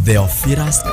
Theophilus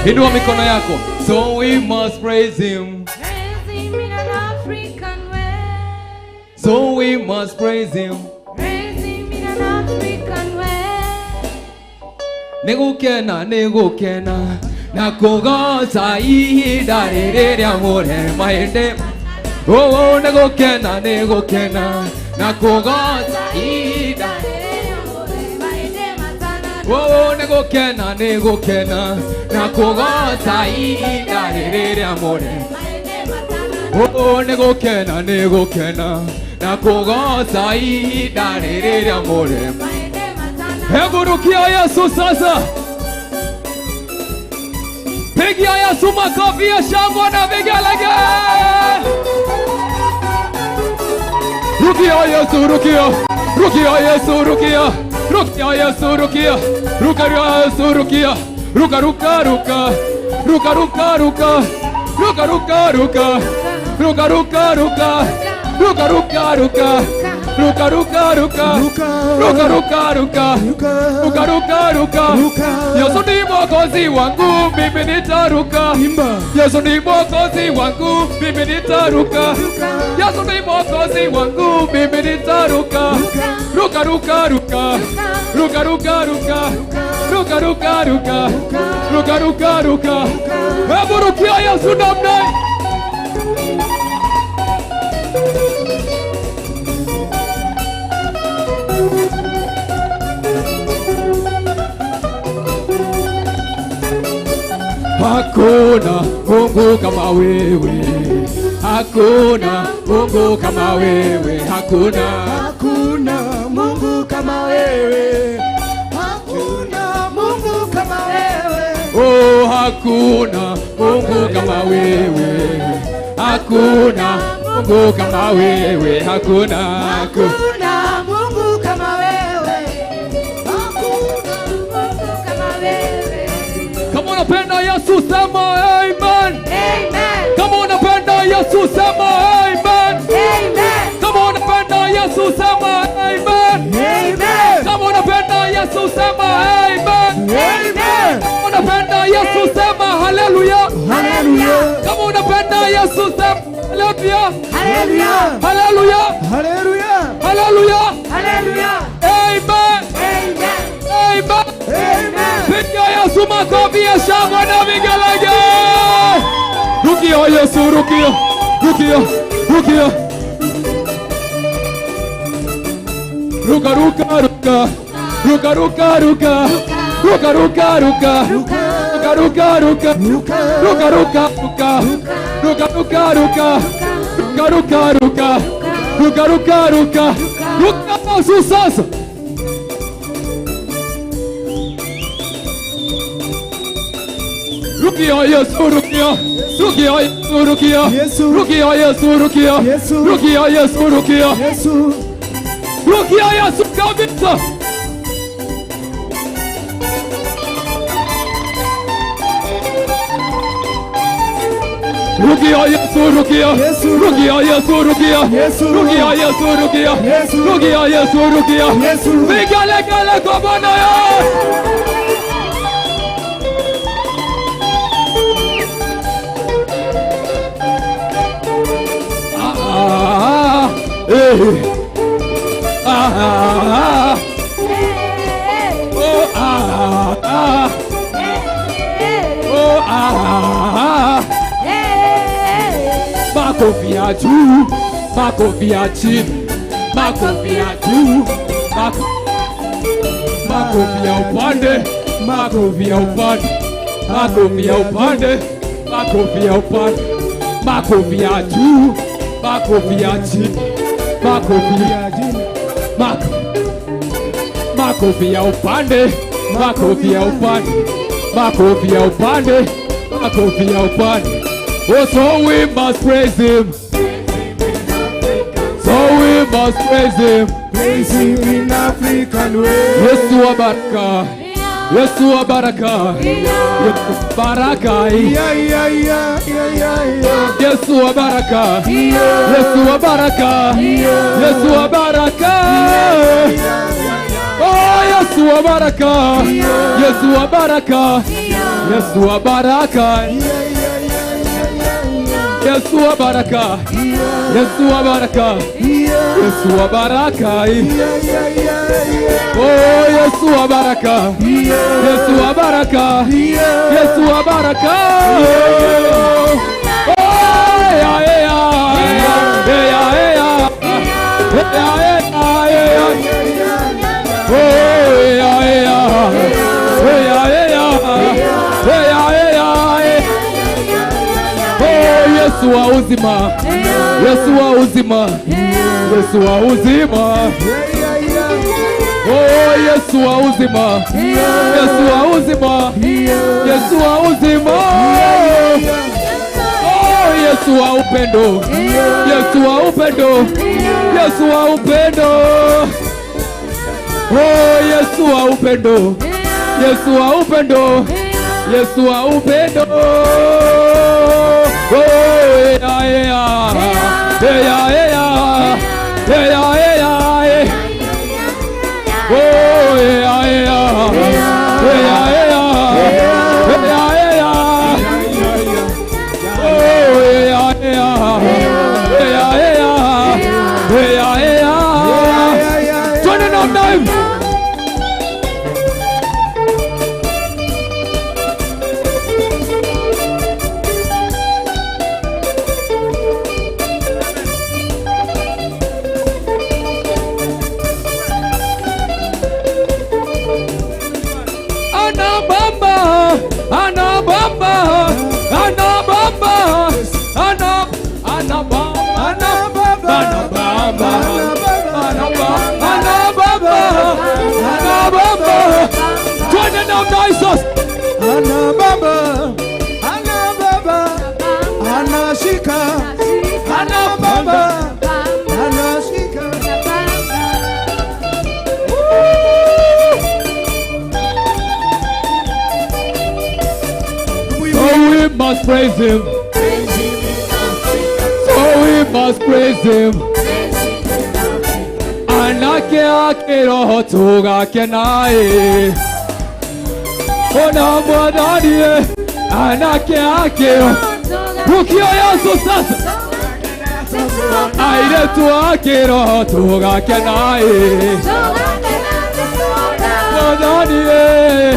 Inua mikono yako. So we must praise him. Praise him in an African way. So we must praise him. Praise him in an African way. Negukena, negukena. Nakugoza ihinda rĩrĩ rĩa mũrema hĩndĩ. Oh, negukena, negukena. Nakugoza ihinda rĩrĩ rĩa mũrema hĩndĩ matana. Oh, negukena, negukena. Nakugoza ihinda rĩrĩ rĩa mũrema hĩndĩ matana. Oh, negukena, negukena. Nakugoza ihinda rĩrĩ rĩa mũrema hĩndĩ matana. Heburukia Yesu sasa. Pigia Yesu makofi ya shangwe na vigelegele. Rukia Yesu, rukia. Rukia Yesu, rukia. Rukia Yesu, rukia. Rukia Yesu, rukia. Ruka, ruka, ruka. Ruka, ruka, ruka. Ruka, ruka, ruka. Ruka, ruka, ruka. Ruka, ruka, ruka. Ruka, ruka, ruka. Ruka, ruka, ruka. Ruka, ruka, ruka. Yesu ni mwokozi wangu, mimi nitaruka. Yesu ni mwokozi wangu, mimi nitaruka. Yesu ni mwokozi wangu, mimi nitaruka. Ruka, ruka, ruka. Ruka, ruka, ruka. Ruka, ruka, ruka. Ruka, ruka, ruka. Hebu rukia Yesu namna. Hakuna Mungu kama wewe. Hakuna Mungu kama wewe. Hakuna. Hakuna Mungu kama wewe. Hakuna Mungu kama wewe. Oh, hakuna Mungu kama wewe. Hakuna Mungu kama wewe. Hakuna. Hakuna Mungu kama wewe. Hakuna Mungu kama wewe. Kama unapenda Yesu sema amen. Amen. Kama unapenda Yesu sema amen. Amen. Kama unapenda Yesu sema amen. Amen. Kama unapenda Yesu sema amen. Amen. Kama unapenda Yesu sema haleluya. Hallelujah. Kama unapenda Yesu sema haleluya. Hallelujah. Haleluya. Hallelujah. Haleluya. Hallelujah. Amen. Amen. Amen. Amen. Pigia Yesu makofi ya shangwe na vigelegele. Rukia Yesu, rukia. Rukia. Rukia. Ruka, ruka, ruka. Ruka, ruka, ruka. Ruka, ruka, ruka. Ruka, ruka, ruka. Ruka, ruka, ruka. Ruka, ruka, ruka. Ruka, ruka, ruka. Ruka, ruka, ruka. Ruka Yesu sasa. Rukia Yesu, rukia. Rukia Yesu, rukia. Yesu. Rukia Yesu, rukia. Yesu. Rukia Yesu, rukia. Yesu. Rukia Yesu kabisa. Rukia Yesu, rukia. Yesu. Rukia Yesu, rukia. Yesu. Rukia Yesu, rukia. Yesu. Rukia Yesu, rukia. Yesu. Vigelegele kwa Bwana Yesu. Makofi ya juu, makofi ya chini, makofi ya juu, makofi ya upande, makofi ya upande, makofi ya upande, makofi ya upande, makofi ya juu, makofi ya chini, makofi ya chini, makofi ya upande, makofi ya upande, makofi ya upande, makofi ya upande. Oh, so we must praise him. So we must praise him. Praise him in African way. Yesu wa baraka. Yesu wa baraka. Yesu baraka. Yeah, yeah, yeah, yeah, yeah, yeah. Yesu wa baraka. Yesu wa baraka. Yesu wa baraka. Oh, Yesu wa baraka, Yesu wa baraka, Yesu wa baraka, Yesu wa baraka, Yesu wa baraka, Yesu wa baraka. Oh, Yesu wa baraka, Yesu wa baraka, Yesu wa baraka. Oh, yeah, yeah, yeah, yeah, yeah, Yesu wa uzima, Yesu wa uzima, Yesu wa uzima. Oh, Yesu wa uzima, Yesu wa uzima, Yesu wa uzima. Oh, Yesu wa upendo, Yesu wa upendo, Yesu wa upendo. Oh, Yesu wa upendo, Yesu wa upendo, Yesu wa upendo. Oh, yeah, yeah, yeah, yeah, yeah, yeah, yeah. Oh, yeah, yeah, yeah, yeah, yeah. Oh, yeah, yeah, yeah. Turn it up now. Ana baba, ana baba, ana shika, ana baba, ana shika. So we must praise him. So we must praise him. Anake ake roho tugake nae. Ona mwadanie anake ake Rukio Yesu sasa aire tu ake roho tugake nae. Mwadanie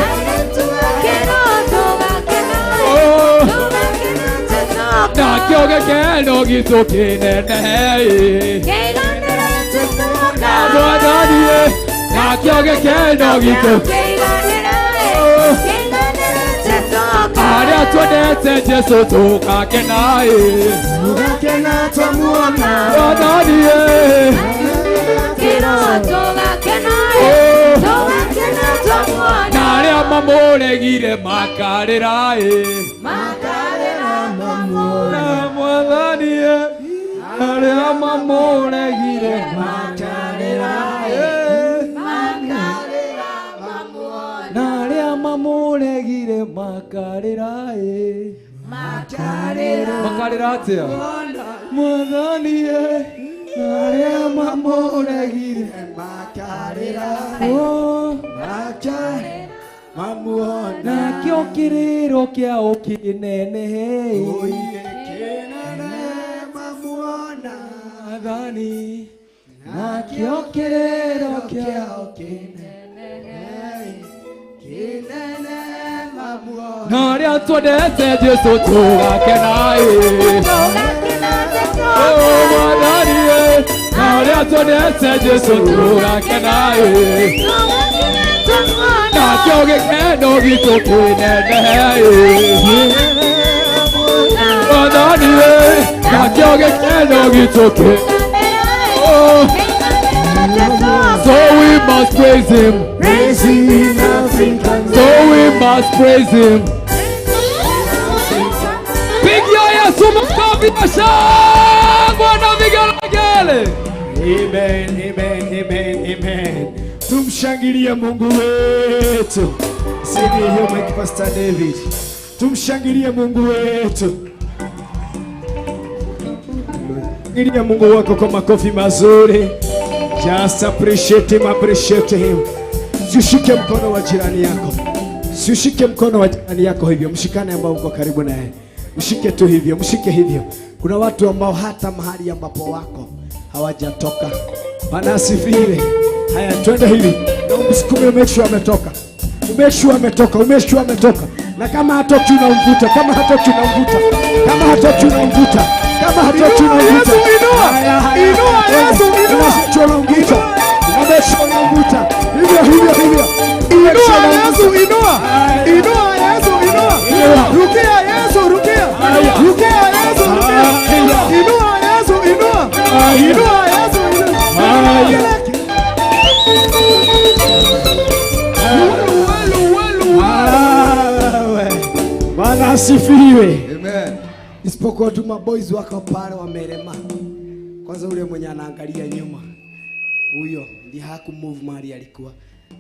na kioge keno gitu kinene. Mwadanie na kioge keno gitu. Aria tuonete Jesu tukake nae. Tukake na twamuona. Mwadanie tukake nae. Tukake na twamuona. Na aria mamuregire makarirae. Makarira mamuona. Mwadanie aria mamuregire makarirae. Mamuregire makarirae. Makarira atia Mwadanie aria mamuregire makarirae. Mamuona. Na kio kiriro kia ukinene. Kinene mamuona. Mwadanie na kio kiriro kia ukinene. Naria tuonete Jesu tukake nae. Oh, Mwadanie naria tuonete Jesu tukake nae. Na kioge keno gitu kinene. Mwadanie na kioge keno gitu kinene. So we must praise him. Praise him, African. So we must praise him. Pigia Yesu makofi na shangwe na vigelegele. Amen, amen, amen, amen. Tumshangilie Mungu wetu. Sidi hiyo Mike Pastor David. Tumshangilie Mungu wetu. Shangilia Mungu wako kwa makofi mazuri. Just appreciate him, appreciate him. Usishike mkono wa jirani yako. Usishike mkono wa jirani yako hivyo. Mshikane ambao uko karibu naye. Mshike tu hivyo, mshike hivyo. Kuna watu ambao hata mahali ambapo wako hawajatoka. Bwana asifiwe. Haya, twende hivi. Na umsukume, umeshu ametoka. Umeshu ametoka, umeshu ametoka. Na kama hatoki unamvuta, kama hatoki unamvuta. Kama hatoki unamvuta. Kama hatoki unamvuta. Inua Yesu, inua. Unamvuta. Umeshu unamvuta. Hivyo hivyo hivyo. Inua Yesu, inua. Inua Yesu, inua. Rukia Yesu, rukia. Rukia Yesu, rukia. Inua Yesu, inua. Inua Yesu, inua. Bwana asifiwe. Amen. Isipokuwa tu maboys wako pale wamerema. Kwanza ule mwenye anaangalia nyuma, huyo ndiye hakumove mahali alikuwa.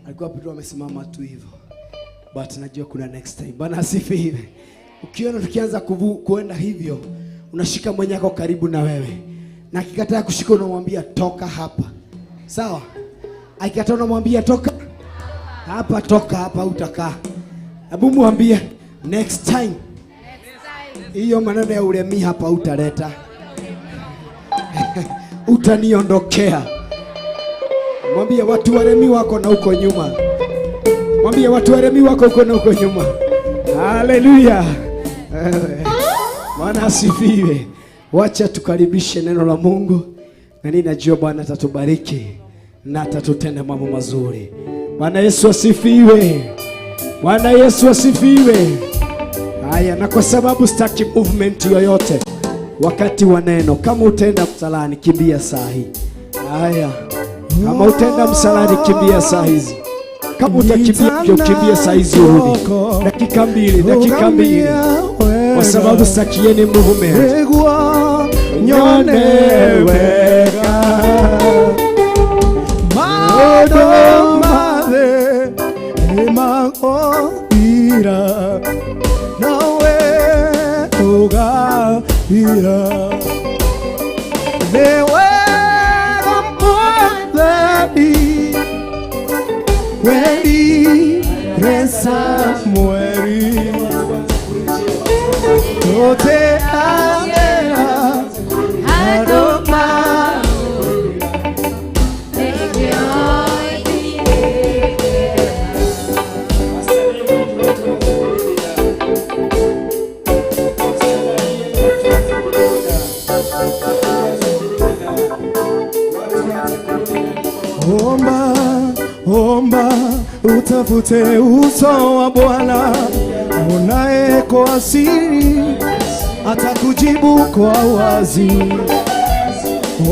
Alikuwa Petro amesimama tu hivyo. But najua kuna next time. Bwana asifiwe. Ukiona tukianza kuenda hivyo, unashika mwenye yako karibu na wewe. Na akikataa kushika unamwambia toka hapa. Sawa? Akikataa unamwambia toka hapa, toka hapa utakaa. Hebu mwambie next time. Hiyo maneno ya ulemi hapa utaleta. Utaniondokea. Mwambie watu waremi wako na huko nyuma. Mwambie watu waremi wako huko na huko nyuma. Haleluya. Bwana asifiwe. Wacha tukaribishe neno la Mungu. Na ninajua Bwana atatubariki na atatutenda mambo mazuri. Bwana Yesu asifiwe. Bwana Yesu asifiwe. Haya, na kwa sababu sitaki movement yoyote wakati wa neno, kama utaenda msalani kimbia saa hii. Haya. Kama utaenda msalani kimbia saa hizi. Kama utakimbia kimbia saa hizi urudi. Dakika mbili. Kwa sababu sitakieni movement. Nyone weka. Madomade emaoira. Nawe oga ira. Newe Wedi resa mueri Tote amera Adoma Omba utafute uso wa Bwana, unaye kwa siri atakujibu kwa wazi.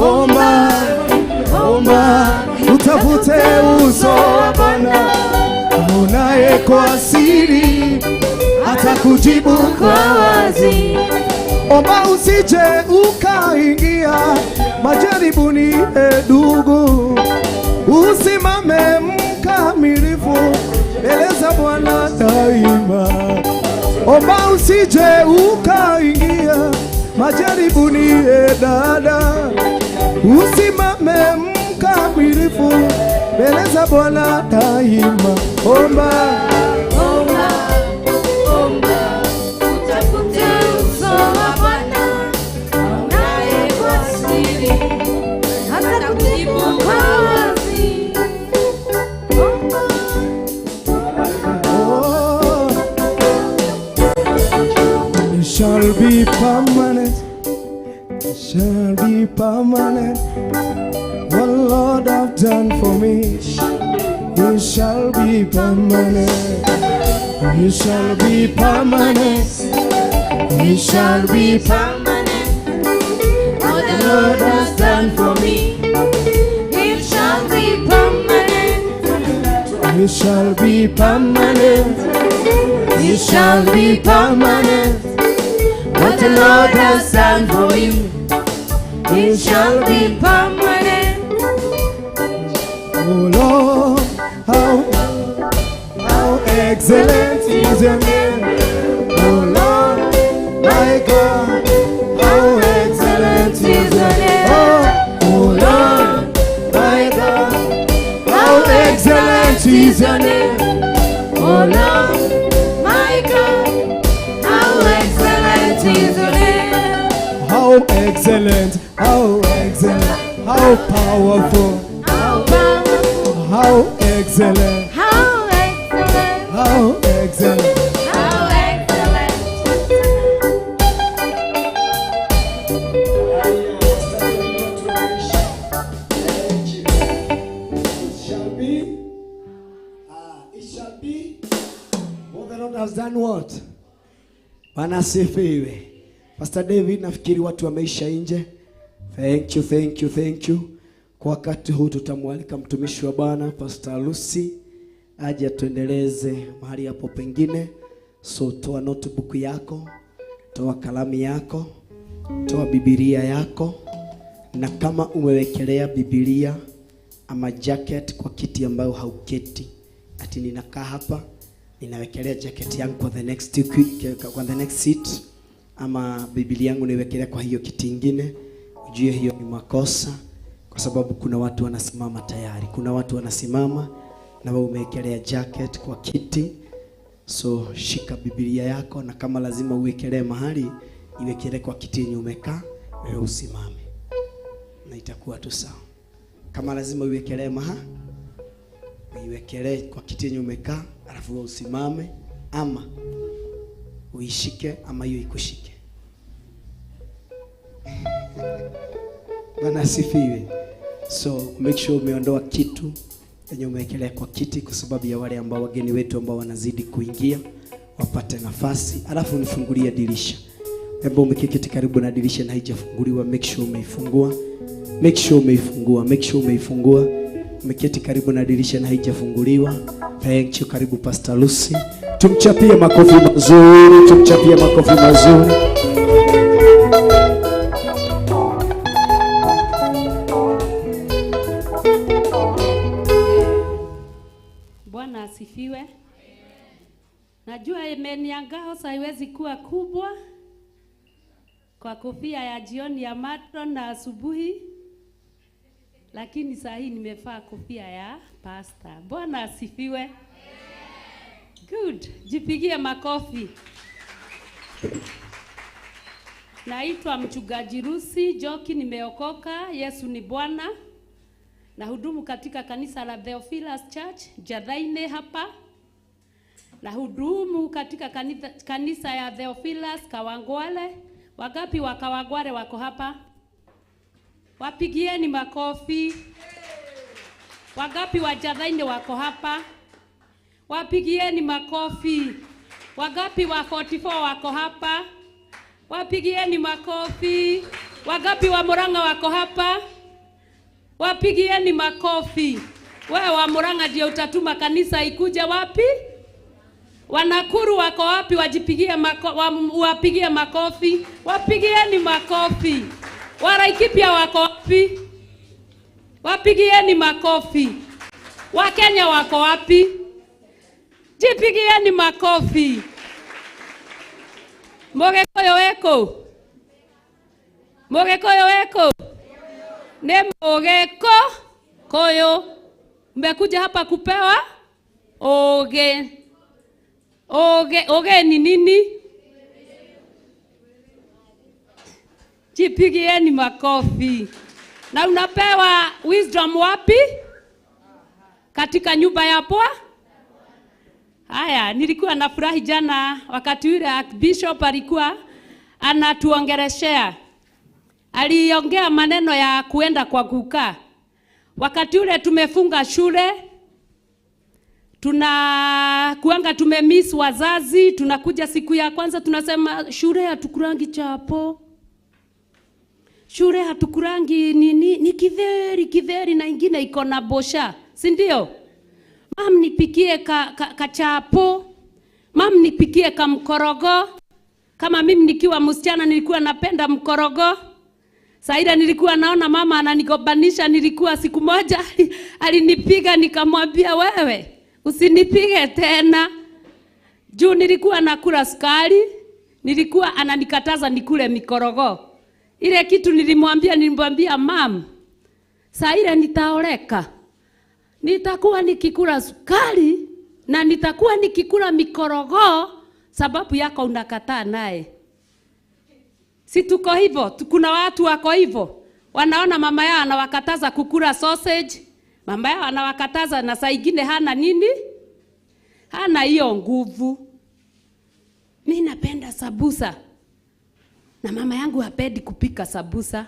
Omba utafute uso wa Bwana, unaye kwa siri atakujibu kwa wazi. Omba usije ukaingia majaribuni, ndugu. Usimame mkamilifu, eleza Bwana daima. Omba usije ukaingia majaribuni, dada. Usimame mkamilifu, eleza Bwana daima. Omba utafute uso wa Bwana, unaye kwa siri atakujibu kwa wazi. It shall be permanent. It shall be permanent. What Lord have done for me, it shall be permanent. It shall be permanent. It shall be permanent. What the Lord has done for me, it shall be permanent. It shall be permanent. It shall be permanent. What the Lord has done for you, it shall be permanent. Oh Lord, how excellent is your name. Oh Lord, my God, how excellent is your name. Oh Lord, my God, how excellent is your How excellent, how excellent, how powerful, how powerful, how excellent, how excellent, how excellent. how excellent. It shall be. What the Lord has done what? Bwana asifiwe. Pastor David, nafikiri watu wameisha nje. Thank you, thank you, thank you. Kwa wakati huu tutamwalika mtumishi wa Bwana Pastor Lucy aje tuendeleze mahali hapo pengine. So toa notebook yako, toa kalamu yako, toa Biblia yako, na kama umewekelea Biblia ama jacket kwa kiti ambayo hauketi, ati ninakaa hapa ninawekelea jacket yangu kwa the next seat, ama Biblia yangu niwekelea kwa hiyo kiti kingine, ujue hiyo ni makosa, kwa sababu kuna watu wanasimama tayari. Kuna watu wanasimama na wewe umewekelea jacket kwa kiti. So shika Biblia yako, na kama lazima uwekelee mahali, iwekelee kwa kiti yenye umekaa, wewe usimame na itakuwa tu sawa. Kama lazima uwekelee mahali, uiwekelee kwa kiti yenye umekaa, alafu wewe usimame, ama uishike ama hiyo ikushike. Bwana asifiwe. So make sure umeondoa kitu yenye umewekelea kwa kiti, kwa sababu ya wale ambao wageni wetu ambao wanazidi kuingia wapate nafasi. Alafu nifungulie dirisha. Hebu umeketi karibu na dirisha na haijafunguliwa, make sure umeifungua. Make sure umeifungua, make sure umeifungua. Umeketi karibu na dirisha na haijafunguliwa. Thank you. Karibu Pastor Lucy. Tumchapie makofi mazuri, tumchapie makofi mazuri. Bwana asifiwe. Najua amen ya ngao haiwezi kuwa kubwa kwa kofia ya jioni ya matron na asubuhi, lakini saa hii nimevaa kofia ya pastor. Bwana asifiwe. Good. Jipigie makofi. Naitwa mchungaji Rusi Joki, nimeokoka. Yesu ni Bwana. Na hudumu katika kanisa la Theophilus Church Njatha-Ini hapa. Na hudumu katika kanisa ya Theophilus Kawangware. Wagapi wa Kawangware wako hapa? Wapigieni makofi. Wagapi wa Njatha-Ini wako hapa? Wapigieni makofi. Wagapi wa 44 wako hapa? Wapigieni makofi. Wagapi wa Murang'a wako hapa? Wapigieni makofi. Wewe wa Murang'a ndio utatuma kanisa ikuje wapi? Wanakuru wako wapi? Wajipigie wapigie makofi. Wapigieni makofi. Waraikipia wako wapi? Wapigieni makofi. Wakenya wako wapi? Jipigieni makofi. Mogekoyo weko. Mogekoyo weko. Ne mogeko koyo. Mmekuja hapa kupewa oge. Oge ni nini? Jipigieni makofi. Na unapewa wisdom wapi? Katika nyumba ya Bwana. Haya, nilikuwa nafurahi jana wakati yule Bishop alikuwa anatuongeleshea. Aliongea maneno ya kuenda kwa kukaa. Wakati ule tumefunga shule, tunakuanga tumemiss wazazi, tunakuja siku ya kwanza tunasema shule hatukurangi chapo. Shule hatukurangi nini? Ni kidheri na ingine iko na bosha, si ndio? Mam nipikie kachapo. Mam nipikie mkorogo. Kama mimi nikiwa msichana nilikuwa napenda mkorogo. Saida nilikuwa naona mama ananigobanisha, nilikuwa siku moja alinipiga nikamwambia wewe usinipige tena. Juu nilikuwa nakula sukari, nilikuwa ananikataza nikule mikorogo. Ile kitu nilimwambia mam, Saida nitaoleka. Nitakuwa nikikula sukari na nitakuwa nikikula mikorogo sababu yako unakataa naye. Si tuko hivyo? Kuna watu wako hivyo. Wanaona mama yao anawakataza kukula sausage. Mama yao anawakataza na saa ingine hana nini? Hana hiyo nguvu. Mimi napenda sabusa. Na mama yangu hapendi kupika sabusa.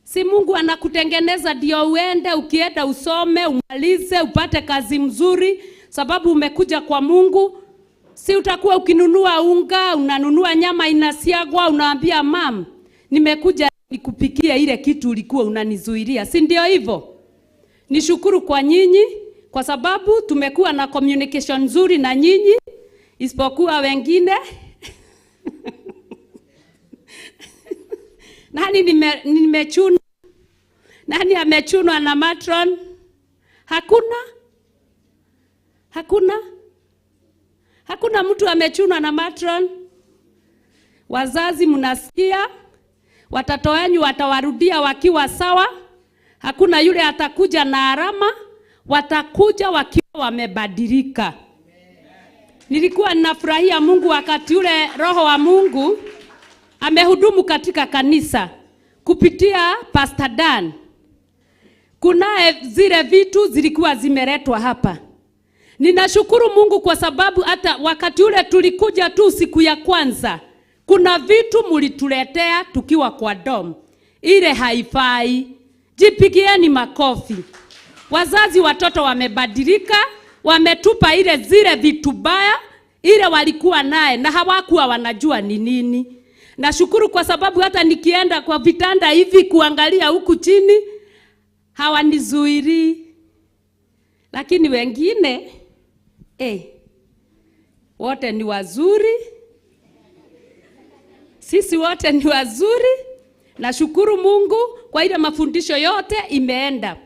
Si Mungu anakutengeneza ndio uende, ukienda usome, umalize, upate kazi mzuri, sababu umekuja kwa Mungu. Si utakuwa ukinunua unga, unanunua nyama inasiagwa, unaambia mam, nimekuja nikupikia ile kitu ulikuwa unanizuilia. Si ndio hivyo? Nishukuru kwa nyinyi kwa sababu tumekuwa na communication nzuri na nyinyi, isipokuwa wengine. Nani nimechuna? Nani amechunwa na matron? Hakuna? Hakuna? Hakuna mtu amechunwa na matron? Wazazi mnasikia? Watoto wenu watawarudia wakiwa sawa? Hakuna yule atakuja na alama, watakuja wakiwa wamebadilika. Nilikuwa ninafurahia Mungu wakati ule Roho wa Mungu amehudumu katika kanisa kupitia Pastor Dan. Kuna zile vitu zilikuwa zimeletwa hapa. Ninashukuru Mungu kwa sababu hata wakati ule tulikuja tu siku ya kwanza, kuna vitu mulituletea tukiwa kwa dom. Ile haifai. Jipigieni makofi. Wazazi watoto wamebadilika, wametupa ile zile vitu baya, ile walikuwa naye na hawakuwa wanajua ni nini. Nashukuru kwa sababu hata nikienda kwa vitanda hivi kuangalia huku chini, hawanizuiri. Lakini wengine, wote ni wazuri. Sisi wote ni wazuri. Nashukuru Mungu kwa ile mafundisho yote imeenda.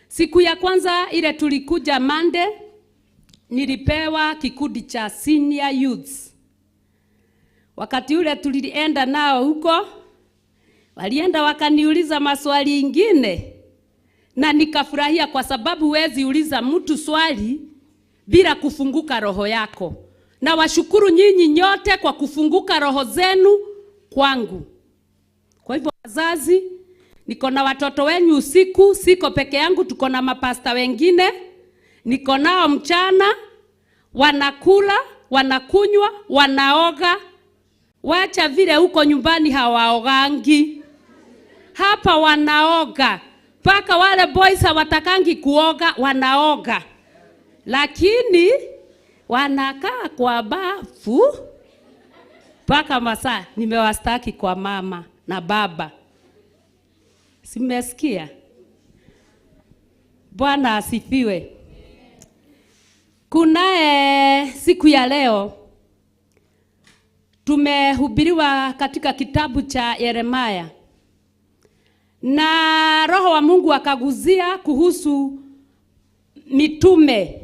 Siku ya kwanza ile tulikuja Monday, nilipewa kikundi cha senior youths. Wakati ule tulienda nao huko, walienda wakaniuliza maswali ingine. Na nikafurahia kwa sababu huwezi uliza mtu swali bila kufunguka roho yako. Na washukuru nyinyi nyote kwa kufunguka roho zenu kwangu. Kwa hivyo wazazi, niko na watoto wenu usiku, siko peke yangu, tuko na mapasta wengine. Niko nao mchana, wanakula, wanakunywa, wanaoga. Wacha vile huko nyumbani hawaogangi. Hapa wanaoga. Paka wale boys hawatakangi kuoga, wanaoga. Lakini wanakaa kwa bafu paka masaa. Nimewastaki kwa mama na baba. Simesikia? Bwana asifiwe. Kuna siku ya leo tumehubiriwa katika kitabu cha Yeremia. Na Roho wa Mungu akaguzia kuhusu mitume.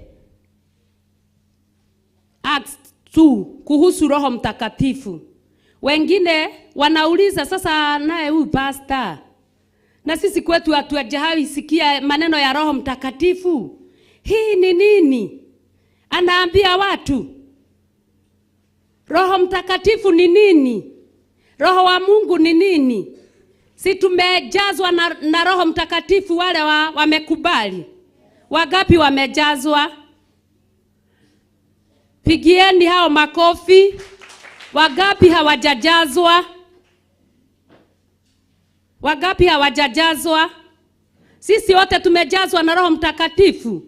Acts 2 kuhusu Roho Mtakatifu. Wengine wanauliza sasa naye huyu pastor, na sisi kwetu hatujawahi sikia maneno ya Roho Mtakatifu. Hii ni nini? Anaambia watu. Roho Mtakatifu ni nini? Roho wa Mungu ni nini? Si tumejazwa na Roho Mtakatifu wale wamekubali? Wangapi wamejazwa? Pigieni hao makofi. Wangapi hawajajazwa? Wangapi hawajajazwa? Sisi wote tumejazwa na Roho Mtakatifu.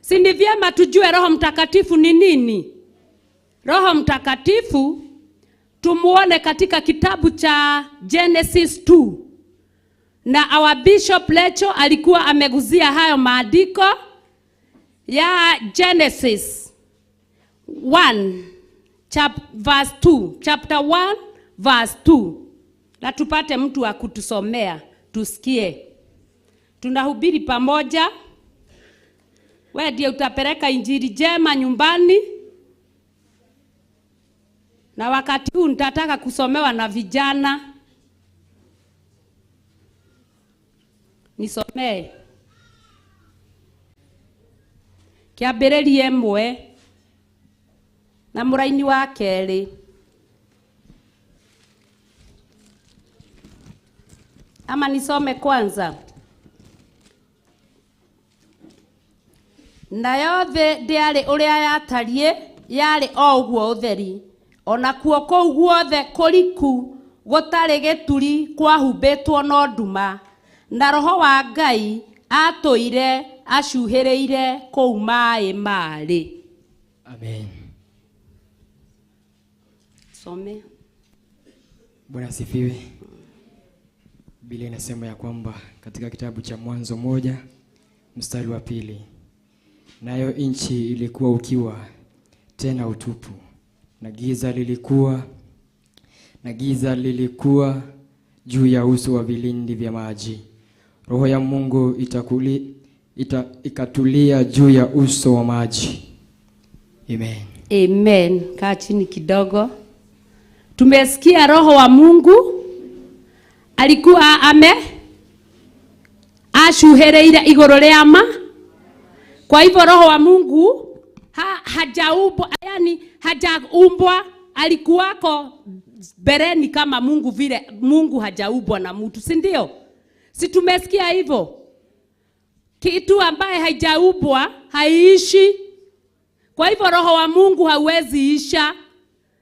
Si ni vyema tujue Roho Mtakatifu ni nini? Roho Mtakatifu tumuone katika kitabu cha Genesis 2. Na our Bishop Lecho alikuwa ameguzia hayo maandiko ya Genesis 1 verse 2, chapter 1 verse 2. Na tupate mtu wa kutusomea tusikie. Tunahubiri pamoja. Wewe ndiye utapeleka injili njema nyumbani. Na wakati huu nitataka kusomewa na vijana. Nisomee. Kiambĩrĩria ĩmwe na mũraini wa kerĩ. Ama nisome kwanza. Na yothe ndiarĩ ũrĩa yatariĩ yarĩ o ũguo ũtheri, ona kuo kũu guothe kũriku gũtarĩ gĩturi kwahumbĩtwo no nduma, na Roho wa Ngai atũire acuhĩrĩire kũu maĩ marĩ. Amen. Some. Bwana asifiwe. Biblia inasema ya kwamba katika kitabu cha Mwanzo 1 mstari wa 2, nayo nchi ilikuwa ukiwa tena utupu, na giza lilikuwa juu ya uso wa vilindi vya maji. Roho ya Mungu ikatulia juu ya uso wa maji. Amen. Amen. Kaa chini kidogo. Tumesikia Roho wa Mungu alikuwa ashuhereire iguru rĩa ma. Kwa hivyo Roho wa Mungu hajaumbwa, alikuwako bereni kama Mungu vile Mungu hajaumbwa na mtu, si ndio? Si tumesikia hivyo? Kitu ambaye hajaumbwa haiishi. Kwa hivyo Roho wa Mungu hawezi isha.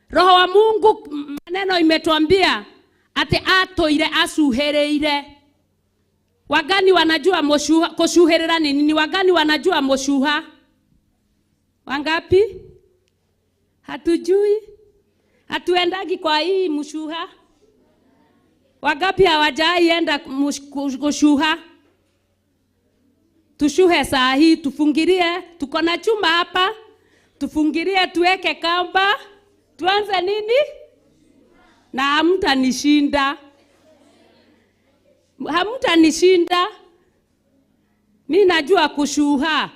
Roho wa Mungu, maneno imetuambia ati atoire asuhereire. Wagani wanajua kushuherera ni nini? Wagani wanajua moshuha? Wangapi? Hatujui. Hatuendagi kwa hii mshuha. Wangapi hawajai enda kushuha? Tushuhe saa hii, tufungirie, tuko na chuma hapa. Tufungirie, tuweke kamba. Tuanze nini? Na hamtanishinda. Hamtanishinda. Mimi najua kushuha.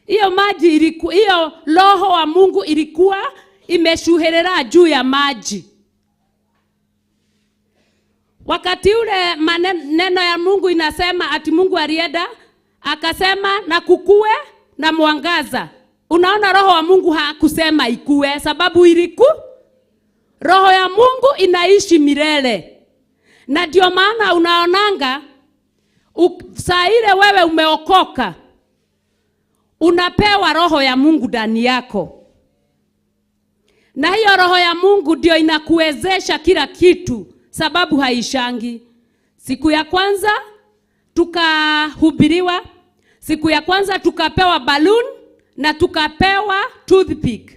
Hiyo maji ilikuwa, hiyo Roho wa Mungu ilikuwa imeshuherera juu ya maji. Wakati ule maneno ya Mungu inasema ati Mungu alienda akasema na kukue na mwangaza. Unaona Roho wa Mungu hakusema ikue, sababu Roho ya Mungu inaishi milele. Na ndio maana unaonanga saa ile wewe umeokoka, unapewa Roho ya Mungu ndani yako. Na hiyo Roho ya Mungu ndio inakuwezesha kila kitu, sababu haishangi. Siku ya kwanza tukahubiriwa, siku ya kwanza tukapewa balloon na tukapewa toothpick.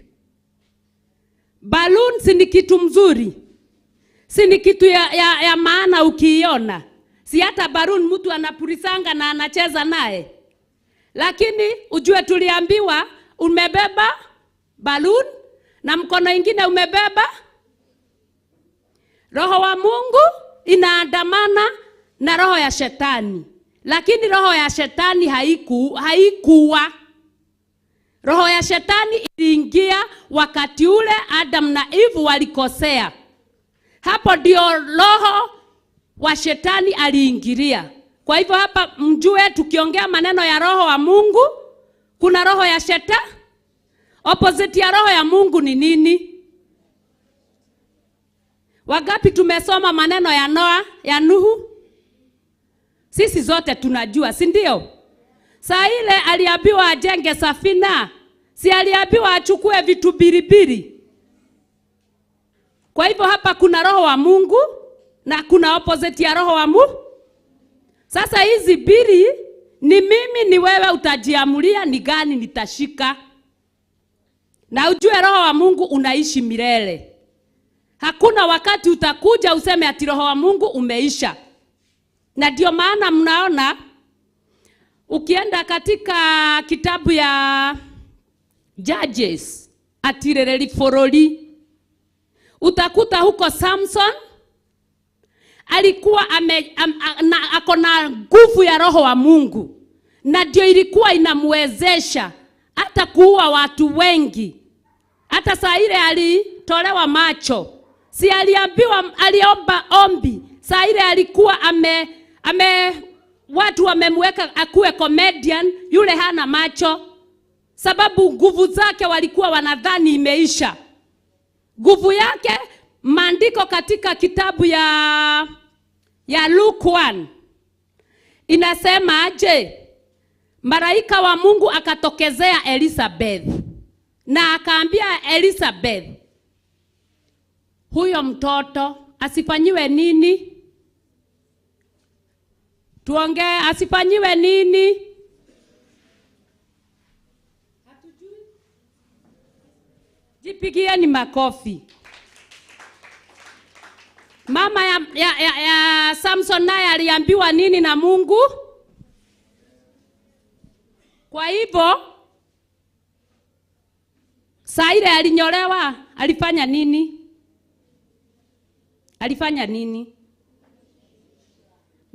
Balloon si ni kitu mzuri, si ni kitu ya maana ukiiona. Si hata balloon mtu anapurisanga na anacheza naye. Lakini ujue tuliambiwa umebeba balloon na mkono ingine umebeba. Roho wa Mungu inaandamana na roho ya shetani. Lakini roho ya shetani haikuwa. Roho ya shetani iliingia wakati ule Adam na Eve walikosea. Hapo ndio roho wa shetani aliingilia. Kwa hivyo hapa mjue tukiongea maneno ya Roho wa Mungu, kuna roho ya shetani. Opposite ya roho ya Mungu ni nini? Wangapi tumesoma maneno ya Noa, ya Nuhu? Sisi zote tunajua, si ndio? Saa ile aliambiwa ajenge safina, si aliambiwa achukue vitu biribiri. Kwa hivyo hapa kuna roho wa Mungu na kuna opposite ya roho wa Mungu. Sasa hizi biri ni mimi ni wewe utajiamulia ni gani nitashika. Na ujue roho wa Mungu unaishi milele. Hakuna wakati utakuja useme ati roho wa Mungu umeisha. Na ndio maana mnaona ukienda katika kitabu ya Judges atirereri foroli, utakuta huko Samson alikuwa ako na nguvu ya roho wa Mungu, na ndio ilikuwa inamwezesha hata kuua watu wengi. Hata saa ile alitolewa macho, si aliomba ombi. Saa ile alikuwa watu wamemweka akuwe comedian, yule hana macho, sababu nguvu zake walikuwa wanadhani imeisha. Nguvu yake, maandiko katika kitabu ya ya Luke 1 inasema aje? Malaika wa Mungu akatokezea Elizabeth na akaambia Elizabeth, huyo mtoto asifanyiwe nini? Tuongee, asifanyiwe nini? Hatujui. Jipigieni makofi. Mama ya Samson naye aliambiwa nini na Mungu? Kwa hivyo saa ile alinyolewa, alifanya nini? Alifanya nini?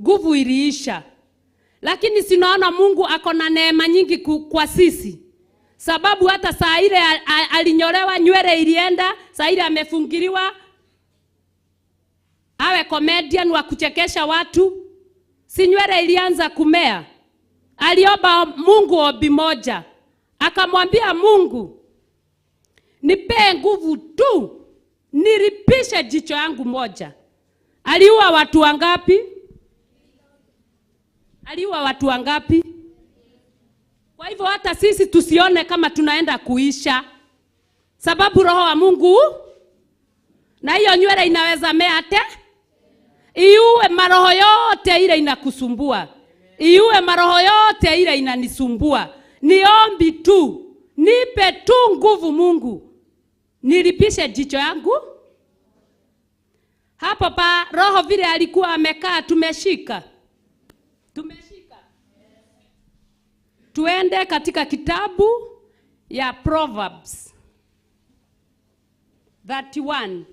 Nguvu iliisha. Lakini sinaona Mungu ako na neema nyingi kwa sisi. Sababu hata saa ile alinyolewa, nywele ilienda, saa ile amefungiliwa awe comedian wa kuchekesha watu, si nywele ilianza kumea. Aliomba Mungu ombi moja. Akamwambia Mungu, nipe nguvu tu nilipishe jicho yangu moja. Aliua watu wangapi? Aliua watu wangapi? Kwa hivyo hata sisi tusione kama tunaenda kuisha. Sababu roho wa Mungu, na hiyo nywele inaweza mea iue maroho yote ile inakusumbua. Iue maroho yote ile inanisumbua. Niombi tu, nipe tu nguvu Mungu nilipishe jicho yangu. Hapo pa roho vile alikuwa amekaa, tumeshika. Tuende katika kitabu ya Proverbs 31.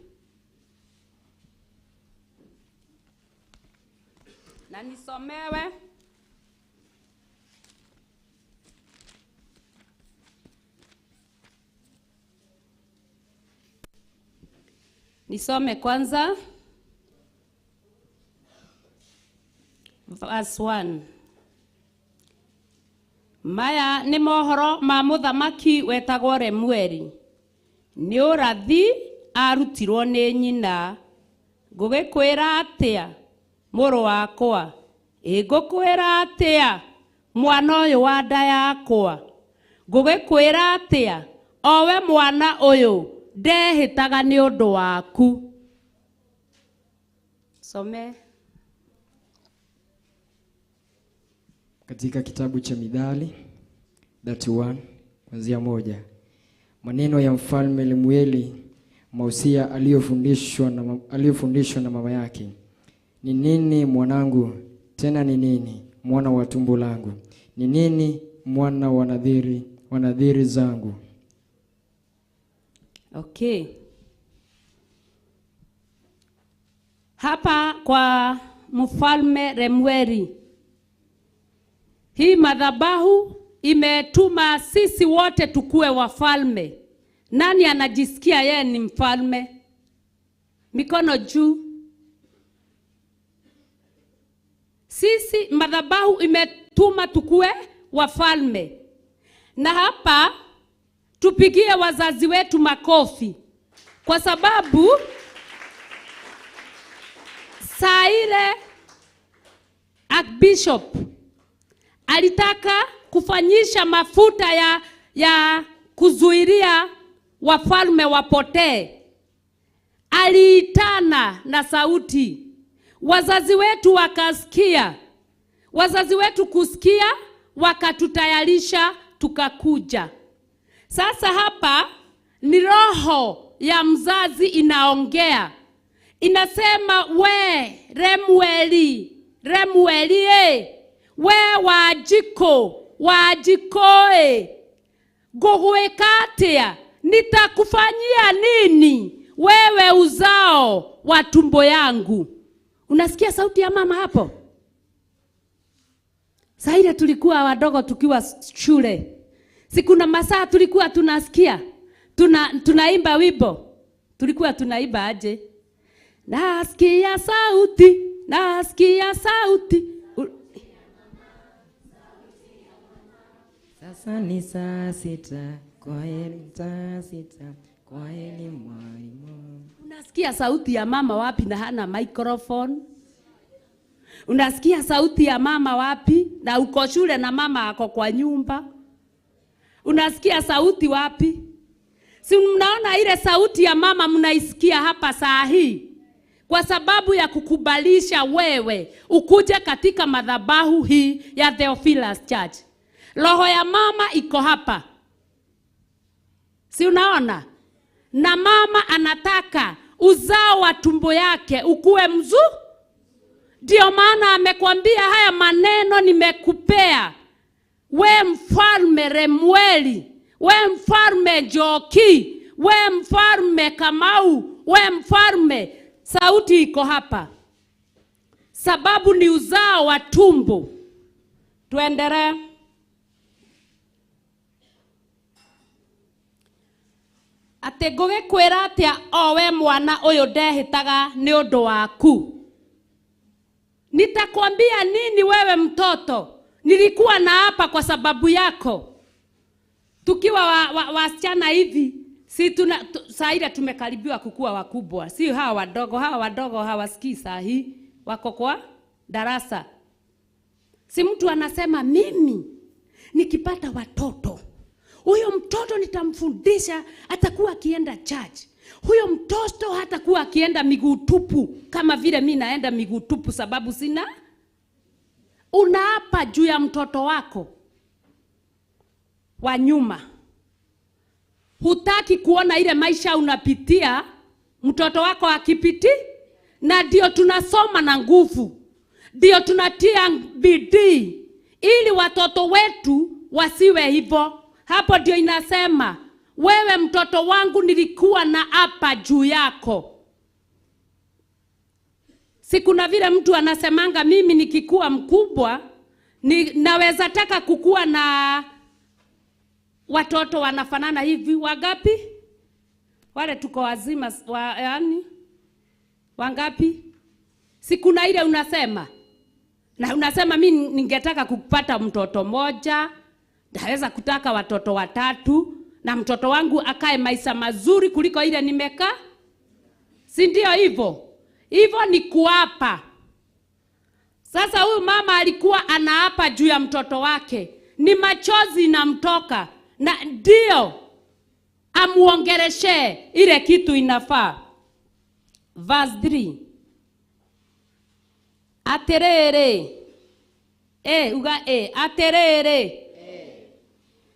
Na nisomewe. Nisome kwanza verse 1. Maya ni mohoro ma muthamaki wetagwo Lemueli. Ni urathi arutirwo ni nyina. Ngugikwira atia muru wakwa? Ngugikwira atia mwana uyu wa nda yakwa? Ngugikwira atia owe mwana uyu ndehitaga ni undu waku? Some. Katika kitabu cha Mithali 31 kuanzia 1. Maneno ya mfalme Lemueli, mausia aliyofundishwa na mama yake. Ni nini mwanangu, tena ni nini mwana wa tumbo langu? Ni nini mwana wa nadhiri zangu? Okay. Hapa kwa mfalme Lemueli, hii madhabahu imetuma sisi wote tukue wafalme. Nani anajisikia yeye ni mfalme? Mikono juu. Sisi madhabahu imetuma tukue wafalme. Na hapa tupigie wazazi wetu makofi. Kwa sababu saa ile Archbishop alitaka kufanyisha mafuta ya kuzuilia wafalme wapotee. Aliitana na sauti. Wazazi wetu wakasikia. Wazazi wetu kusikia, wakatutayarisha tukakuja. Sasa hapa ni roho ya mzazi inaongea. Inasema, we Lemueli we wajikoe, ngugwika atia? Nitakufanyia nini wewe uzao wa tumbo yangu? Unasikia sauti ya mama hapo? Saa ile tulikuwa wadogo tukiwa shule, sikuna masaa tulikuwa tunasikia tunaimba wimbo. Tulikuwa tunaimba aje? Nasikia sauti, nasikia sauti. Sasa ni saa 6, kwa heri saa 6, kwa heri mwalimu. Unasikia sauti ya mama wapi na hana microphone? Unasikia sauti ya mama wapi? Na uko shule na mama ako kwa nyumba. Unasikia sauti wapi? Si mnaona ile sauti ya mama mnaisikia hapa saa hii? Kwa sababu ya kukubalisha wewe ukuje katika madhabahu hii ya Theophilus Church. Roho ya mama iko hapa. Si unaona? Na mama anataka uzao wa tumbo yake ukue mzuri. Ndio maana amekwambia haya maneno nimekupea. We mfalme Remueli, we mfalme Njoki, we mfalme Kamau, we mfalme. Sauti iko hapa. Sababu ni uzao wa tumbo. Tuendelee. Ate ngũgĩkwĩra atĩa o we mwana ũyũ ndehĩtaga nĩ ũndũ waku. Nitakwambia nini wewe mtoto? Nilikuwa na hapa kwa sababu yako. Tukiwa wasichana hivi, si saa ile tumekaribiwa kukua wakubwa. Si hawa wadogo hawasikii saa hii, wako kwa darasa. Si mtu anasema mimi nikipata watoto, huyo mtoto nitamfundisha atakuwa akienda church. Huyo mtoto hatakuwa akienda miguu tupu kama vile mimi naenda miguu tupu sababu sina. Unaapa juu ya mtoto wako wa nyuma. Hutaki kuona ile maisha unapitia mtoto wako akipiti, na ndio tunasoma na nguvu. Ndio tunatia bidii ili watoto wetu wasiwe hivyo. Hapo ndio inasema wewe mtoto wangu nilikuwa na hapa juu yako. Si kuna vile mtu anasemanga mimi nikikuwa mkubwa naweza taka kukua na watoto wanafanana hivi. Wangapi? Wale tuko wazima yani wangapi? Si kuna ile unasema. Na unasema mimi ningetaka kupata mtoto moja, naweza kutaka watoto watatu, na mtoto wangu akae maisha mazuri kuliko ile nimekaa. Si ndio hivyo? Hivyo ni kuapa. Sasa huyu mama alikuwa anaapa juu ya mtoto wake. Ni machozi namtoka. Na ndio amuongereshe ile kitu inafaa. Verse 3. Aterere. Aterere.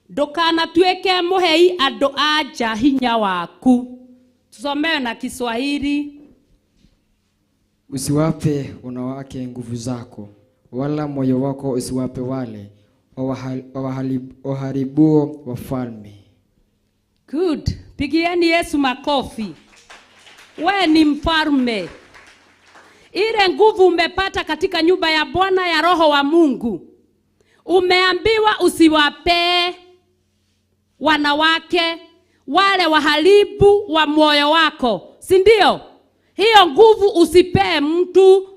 Ndukana tuweke muhei andu anja hinya waku. Tusomee na Kiswahili. Usiwape wanawake nguvu zako, wala moyo wako usiwape wale waharibuo wafalme. Good. Pigieni Yesu makofi. We ni mfalme. Ile nguvu umepata katika nyumba ya Bwana ya Roho wa Mungu. Umeambiwa usiwape wanawake wale waharibu wa moyo wako. Si ndio? Hiyo nguvu usipee mtu.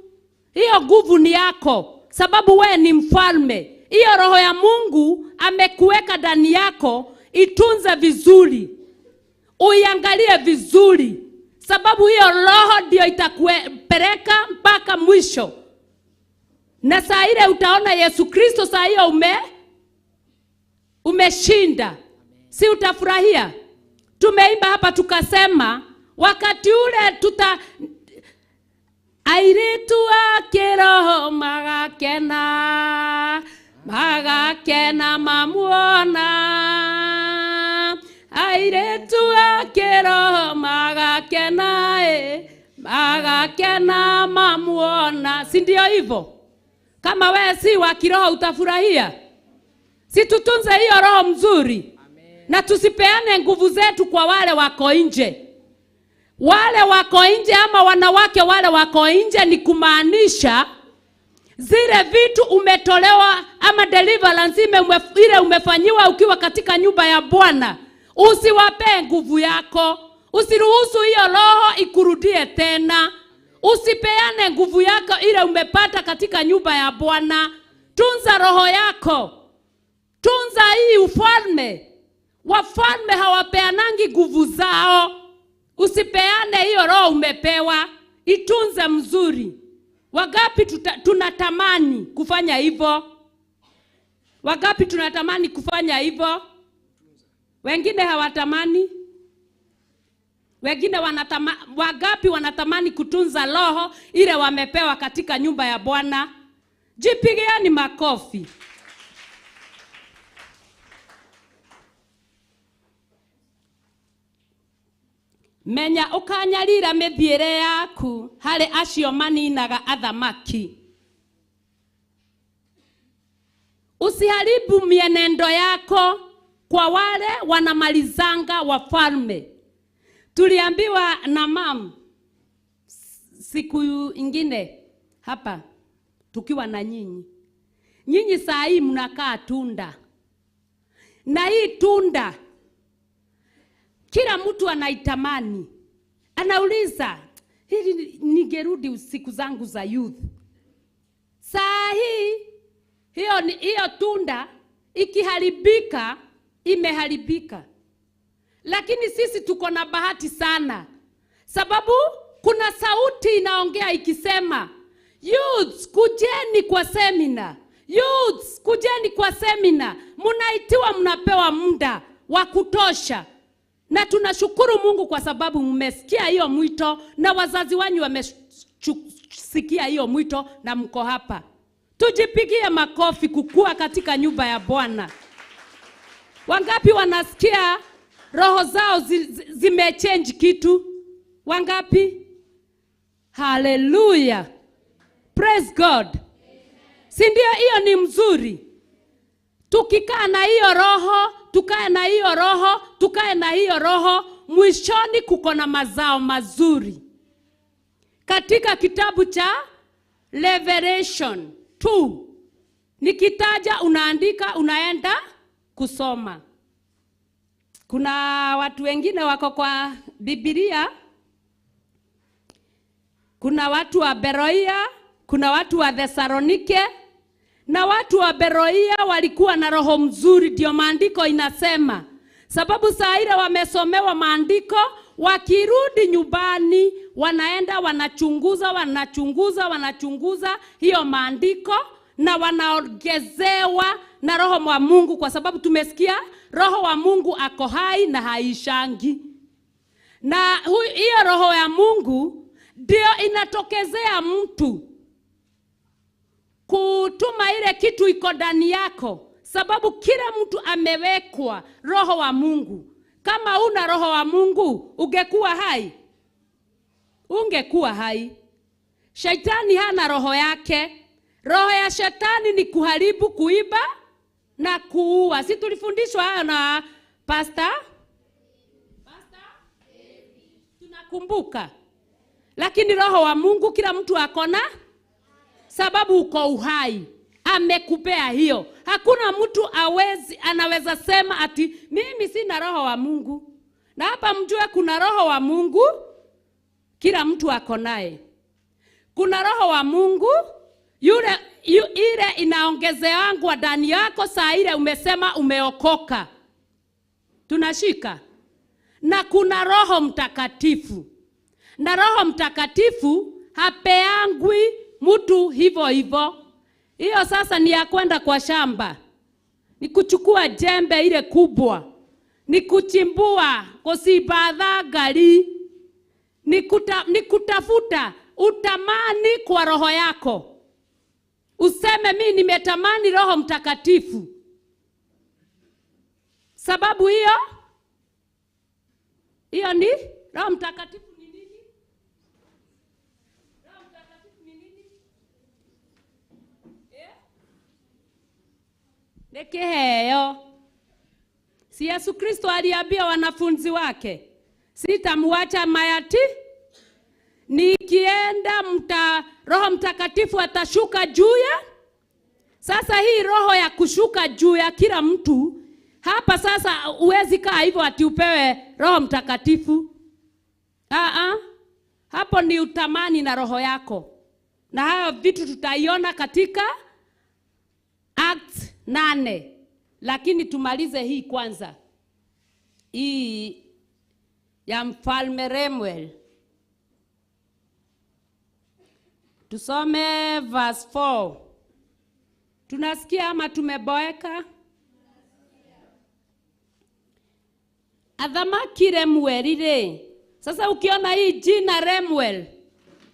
Hiyo nguvu ni yako. Sababu we ni mfalme. Hiyo Roho ya Mungu amekuweka ndani yako. Itunze vizuri. Uiangalie vizuri. Sababu hiyo Roho ndio itakupeleka mpaka mwisho. Na saa ile utaona Yesu Kristo saa hiyo umeshinda. Si utafurahia? Tumeimba hapa tukasema wakati ule airitu wa kiroho magakena mamuona. Airitu wa kiroho magakena mamuona. Si ndio hivyo? Kama wewe si wa kiroho utafurahia? Si tutunze hiyo roho mzuri. Na tusipeane nguvu zetu kwa wale wako nje. Wale wako nje ama wanawake wale wako nje ni kumaanisha zile vitu umetolewa ama deliverance ile umefanyiwa ukiwa katika nyumba ya Bwana. Usiwape nguvu yako. Usiruhusu hiyo roho ikurudie tena. Usipeane nguvu yako ile umepata katika nyumba ya Bwana. Tunza roho yako. Tunza hii ufalme. Wafalme hawapeanangi nguvu zao. Usipeane hiyo roho umepewa. Itunze mzuri. Wangapi tunatamani kufanya hivyo? Wangapi tunatamani kufanya hivyo? Wengine hawatamani. Wengine wangapi wanatamani kutunza roho ile wamepewa katika nyumba ya Bwana? Jipigieni makofi. Menya ukanyarira mithiire yaku hari acio maninaga athamaki. Usiharibu mienendo yako kwa wale wanamalizanga wafalme. Tuliambiwa na mam siku ingine hapa tukiwa na nyinyi. Nyinyi saa hii mnakaa tunda. Na hii tunda kila mtu anaitamani. Anauliza, hili ningerudi siku zangu za youth. Saa hii hiyo tunda ikiharibika, imeharibika. Lakini sisi tuko na bahati sana. Sababu kuna sauti inaongea ikisema, youths kujeni kwa seminar. Youths kujeni kwa seminar. Mnaitiwa, mnapewa muda wa kutosha. Na tunashukuru Mungu kwa sababu mmesikia hiyo mwito na wazazi wanyu wamesikia hiyo mwito na mko hapa. Tujipigie makofi kukua katika nyumba ya Bwana. Wangapi wanasikia roho zao zimechange kitu? Wangapi? Hallelujah. Praise God. Si ndio hiyo ni mzuri? Tukikaa na hiyo roho, tukae na hiyo roho, tukae na hiyo roho, mwishoni kuko na mazao mazuri. Katika kitabu cha Revelation 2, nikitaja unaandika, unaenda kusoma. Kuna watu wengine wako kwa Biblia. Kuna watu wa Beroia, kuna watu wa Thesalonike. Na watu wa Beroia walikuwa na roho mzuri, ndio maandiko inasema. Sababu saa ile wamesomewa maandiko, wakirudi nyumbani wanaenda wanachunguza hiyo maandiko na wanaongezewa na roho wa Mungu, kwa sababu tumesikia roho wa Mungu ako hai na haishangi. Na hiyo roho ya Mungu ndio inatokezea mtu kutuma ile kitu iko ndani yako, sababu kila mtu amewekwa roho wa Mungu. Kama una roho wa Mungu, ungekuwa hai? Ungekuwa hai. Shetani hana roho yake. Roho ya shetani ni kuharibu, kuiba na kuua. Si tulifundishwa hayo na pastor? Tunakumbuka. Lakini roho wa Mungu kila mtu akona, sababu uko uhai. Amekupea hiyo. Hakuna mtu anaweza sema ati mimi sina roho wa Mungu. Na hapa mjue kuna roho wa Mungu kila mtu ako naye. Kuna roho wa Mungu ile inaongezewa ndani yako saa ile umesema umeokoka. Tunashika. Na kuna Roho Mtakatifu. Na Roho Mtakatifu hapeangwi mtu hivyo hivyo. Hiyo sasa ni ya kwenda kwa shamba. Ni kuchukua jembe ile kubwa. Ni kuchimbua, kusibadha gari. Ni kutafuta utamani kwa roho yako. Useme mimi nimetamani Roho Mtakatifu. Sababu hiyo ni Roho Mtakatifu ni nini? Roho Mtakatifu ni nini? Ni kiheo. Si Yesu Kristo aliambia wanafunzi wake, sitamwacha mayati, nikienda Roho Mtakatifu atashuka juu ya. Sasa hii roho ya kushuka juu ya kila mtu hapa sasa, uwezi kaa hivyo ati upewe Roho Mtakatifu. Hapo ni utamani na roho yako. Na hayo vitu tutaiona katika Acts 8. Lakini tumalize hii kwanza. Hii ya Mfalme Lemuel. Tusome verse 4. Tunasikia ama tumeboeka? Athamaki Lemuel. Sasa ukiona hii jina Lemuel,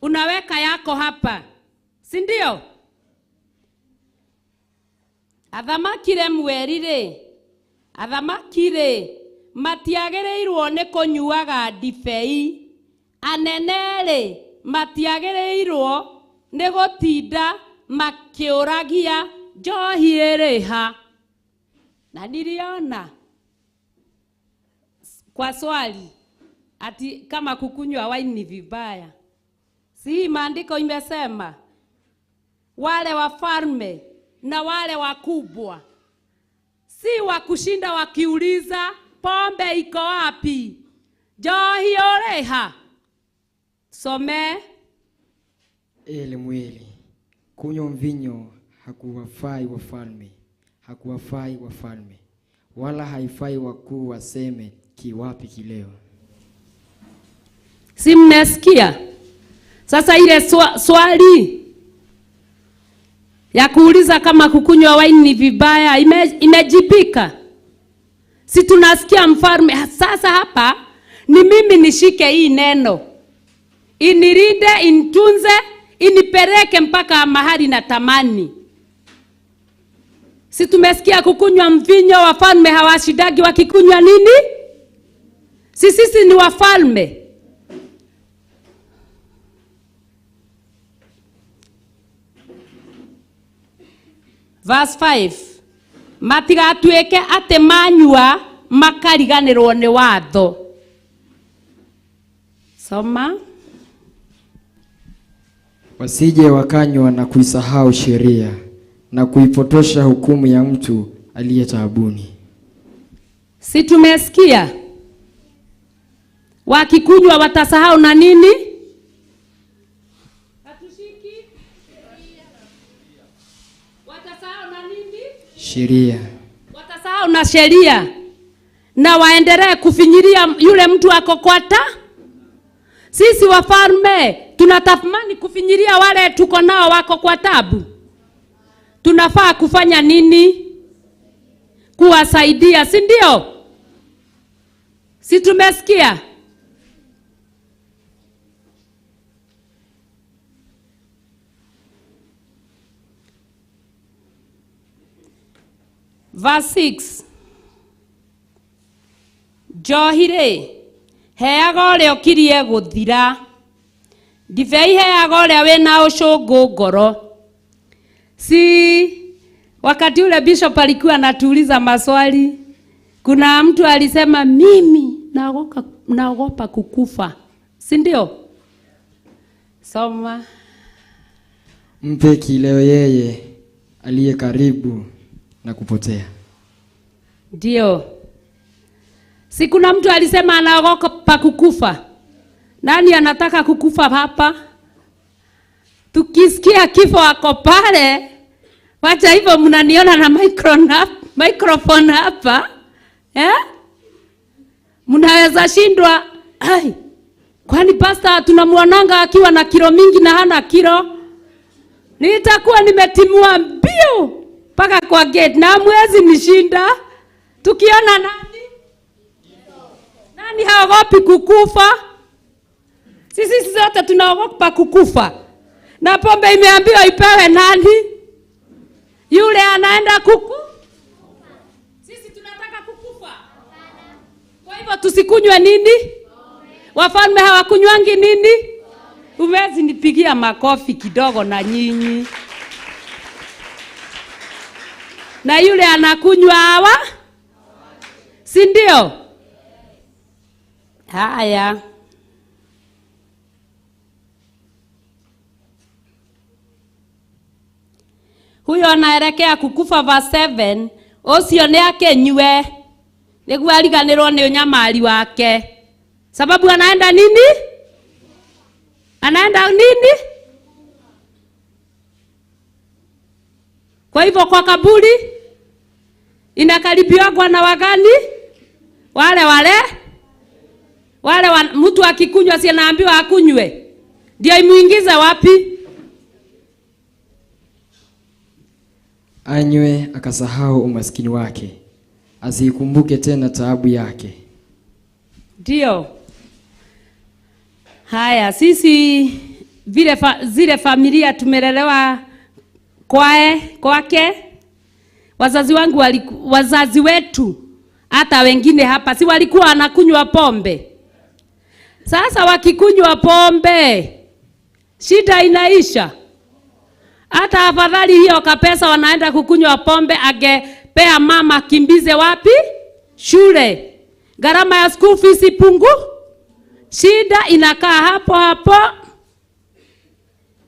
unaweka yako hapa, si ndio? Athamaki Lemuel. Athamaki matiagĩrĩirwo nĩ kũnyuaga ndibei, anene matiagĩrĩirwo nĩ gũtinda makĩũragia njohi ĩrĩ ha. Na niliona kwa swali ati kama kukunywa waini vibaya. Si maandiko imesema wale wafalme na wale wakubwa si wa kushinda wakiuliza pombe iko wapi, njohi ĩrĩ ha. Some. Lemuel, kunywa mvinyo hakuwafai wafalme, wala haifai wakuu waseme kiwapi kileo. Si mmesikia? Sasa ile swali ya kuuliza kama kukunywa waini ni vibaya imejibika. Si tunasikia mfalme sasa hapa ni mimi nishike hii neno, inilinde, intunze, inipeleke mpaka mahali na tamani. Si tumesikia kukunywa mvinyo wafalme hawashidagi wakikunywa nini? Sisi ni wafalme. Verse 5. Matigatuĩke atĩ manyua makariganĩrwo nĩ watho. Soma. Wasije wakanywa na kuisahau sheria na kuipotosha hukumu ya mtu aliye taabuni. Si tumesikia? Wakikunywa watasahau na nini? Hatushiki? Watasahau na nini? Sheria. Watasahau na sheria. Na waendelee kufinyiria yule mtu akokwata. Sisi wafalme tunatamani kufinyiria wale tuko nao wako kwa tabu. Tunafaa kufanya nini? Kuwasaidia, si ndio? Si tumesikia? Verse 6. Njohi heaga ũrĩa ũkirie gũthira, ndibei heaga ũrĩa wĩna ũcũngũ ngoro. Si wakati ule bishop alikuwa anatuuliza maswali, kuna mtu alisema mimi naogopa kukufa, si ndio? Soma. Mpe kileo yeye aliye karibu na kupotea. Ndio. Si kuna mtu alisema anaogopa kukufa? Nani anataka kukufa hapa? Tukisikia kifo ako pale, wacha hivyo mnaniona na microphone hapa. Mnaweza shindwa, ai, kwani pastor tunamuonanga akiwa na kilo mingi na hana kilo? Nitakuwa nimetimua mbio mpaka kwa gate na mwezi nishinda. Tukiona nani haogopi kukufa? Sisi zote tunaogopa kukufa. Na pombe imeambiwa ipewe nani? Yule anaenda Sisi tunataka kukufa. Kwa hivyo tusikunywe nini? Wafalme hawakunywangi nini? Uwezi nipigia makofi kidogo na nyinyi. Na yule anakunywa hawa? Si ndio? Haya. Huyo anaelekea kukufa verse 7. Ucio ni akenywe niguo ariganirwo ni unyamari wake. Sababu anaenda nini? Anaenda nini? Kwa hivyo kwa kaburi inakaribiwa na wagani? Wale mtu akikunywa si anaambiwa akunywe. Ndio imuingize wapi? anywe akasahau umaskini wake, asikumbuke tena taabu yake. Ndio. Haya, sisi zile familia tumelelewa kwake. Wazazi wetu hata wengine hapa si walikuwa wanakunywa pombe. Sasa wakikunywa pombe shida inaisha. Hata afadhali hiyo kapesa wanaenda kukunywa pombe, angepea mama kimbize wapi? Shule. Gharama ya school fees pungu. Shida inakaa hapo hapo.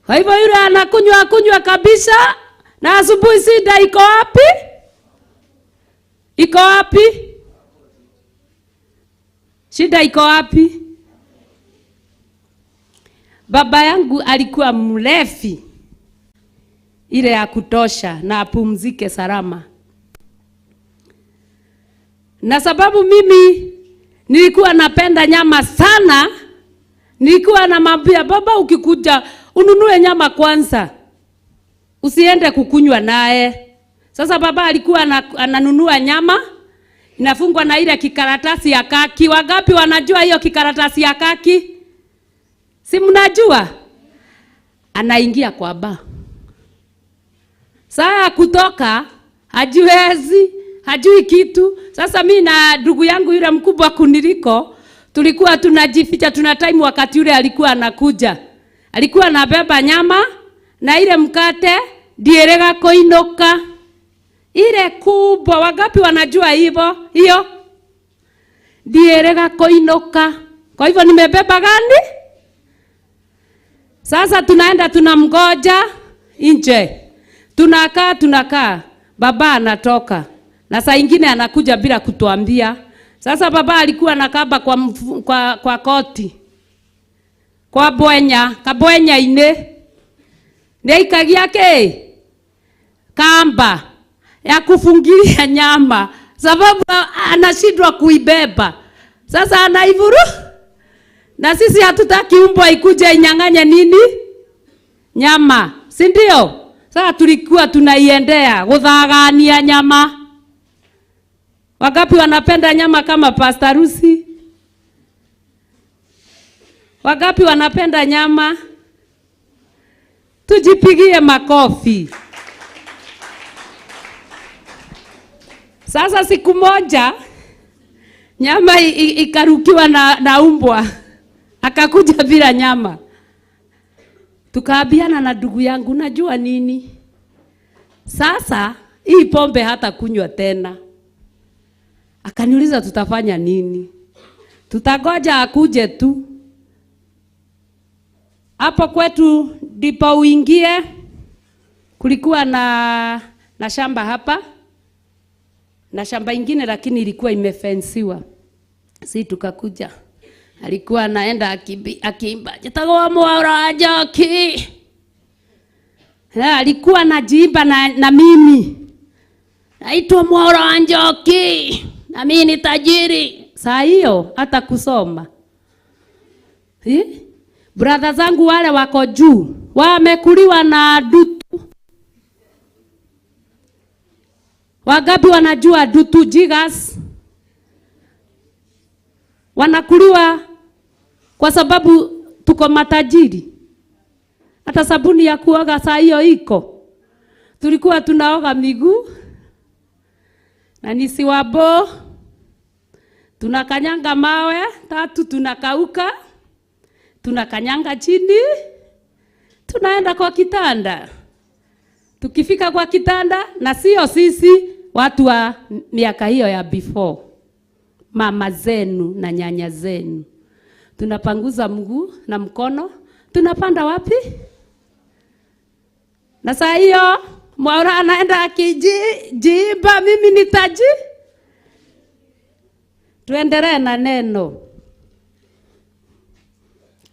Kwa hivyo yule anakunywa kabisa, na asubuhi shida iko wapi? Iko wapi? Shida iko wapi? Baba yangu alikuwa mlevi ile ya kutosha, na apumzike salama. Na sababu mimi nilikuwa napenda nyama sana, nilikuwa namwambia baba, ukikuja ununue nyama kwanza, usiende kukunywa naye. Sasa baba alikuwa ananunua nyama, inafungwa na ile kikaratasi ya kaki. Wangapi wanajua hiyo kikaratasi ya kaki? Si mnajua? Anaingia kwa baa. Saa kutoka hajui kitu. Sasa mimi na ndugu yangu yule mkubwa kuniliko tulikuwa tunajificha, tuna time wakati yule alikuwa anakuja. Alikuwa anabeba nyama na ile mkate dierega koinoka. Ile kubwa, wangapi wanajua hivyo? Hiyo dierega koinoka. Kwa hivyo nimebeba gani? Sasa tunaenda tunamgoja nje. Tunakaa. Baba anatoka. Na saa ingine anakuja bila kutuambia. Sasa baba alikuwa anakaba kwa koti. Kwa kabwenya ine. Ndeikagia ke kamba ya kufungilia nyama, sababu anashindwa kuibeba. Sasa anaivuru. Na sisi hatutaki mbwa ikuje inyang'anye nini? Nyama, si ndio? Sasa tulikuwa tunaiendea kuthagania nyama. Wangapi wanapenda nyama kama Pastor Rusi? Wangapi wanapenda nyama? Tujipigie makofi. Sasa siku moja nyama ikarukiwa na umbwa. Akakuja bila nyama. Tukaabiana na ndugu yangu, najua nini? Sasa hii pombe hata kunywa tena. Akaniuliza tutafanya nini? Tutagoja akuje tu. Hapo kwetu ndipo uingie. Kulikuwa na shamba hapa. Na shamba ingine lakini ilikuwa imefensiwa. Si tukakuja. Alikuwa anaenda akiimba. Njatha-Ini mwaura njoki. Alikuwa anajiimba na mimi. Naitwa mwaura njoki. Na mimi ni tajiri. Saa hiyo hata kusoma. Brother zangu wale wako juu. Wamekuliwa na dutu. Wangapi wanajua dutu jigas? Wanakuliwa kwa sababu tuko matajiri. Hata sabuni ya kuoga saa hiyo iko. Tulikuwa tunaoga miguu. Na nisiwabo. Tunakanyanga mawe, 3 tunakauka. Tunakanyanga chini. Tunaenda kwa kitanda. Tukifika kwa kitanda, na sio sisi, watu wa miaka hiyo ya before. Mama zenu na nyanya zenu. Tunapanguza mguu na mkono. Tunapanda wapi? Na saa hiyo mwaura anaenda akijiimba, mimi nitaji. Tuendelee na neno.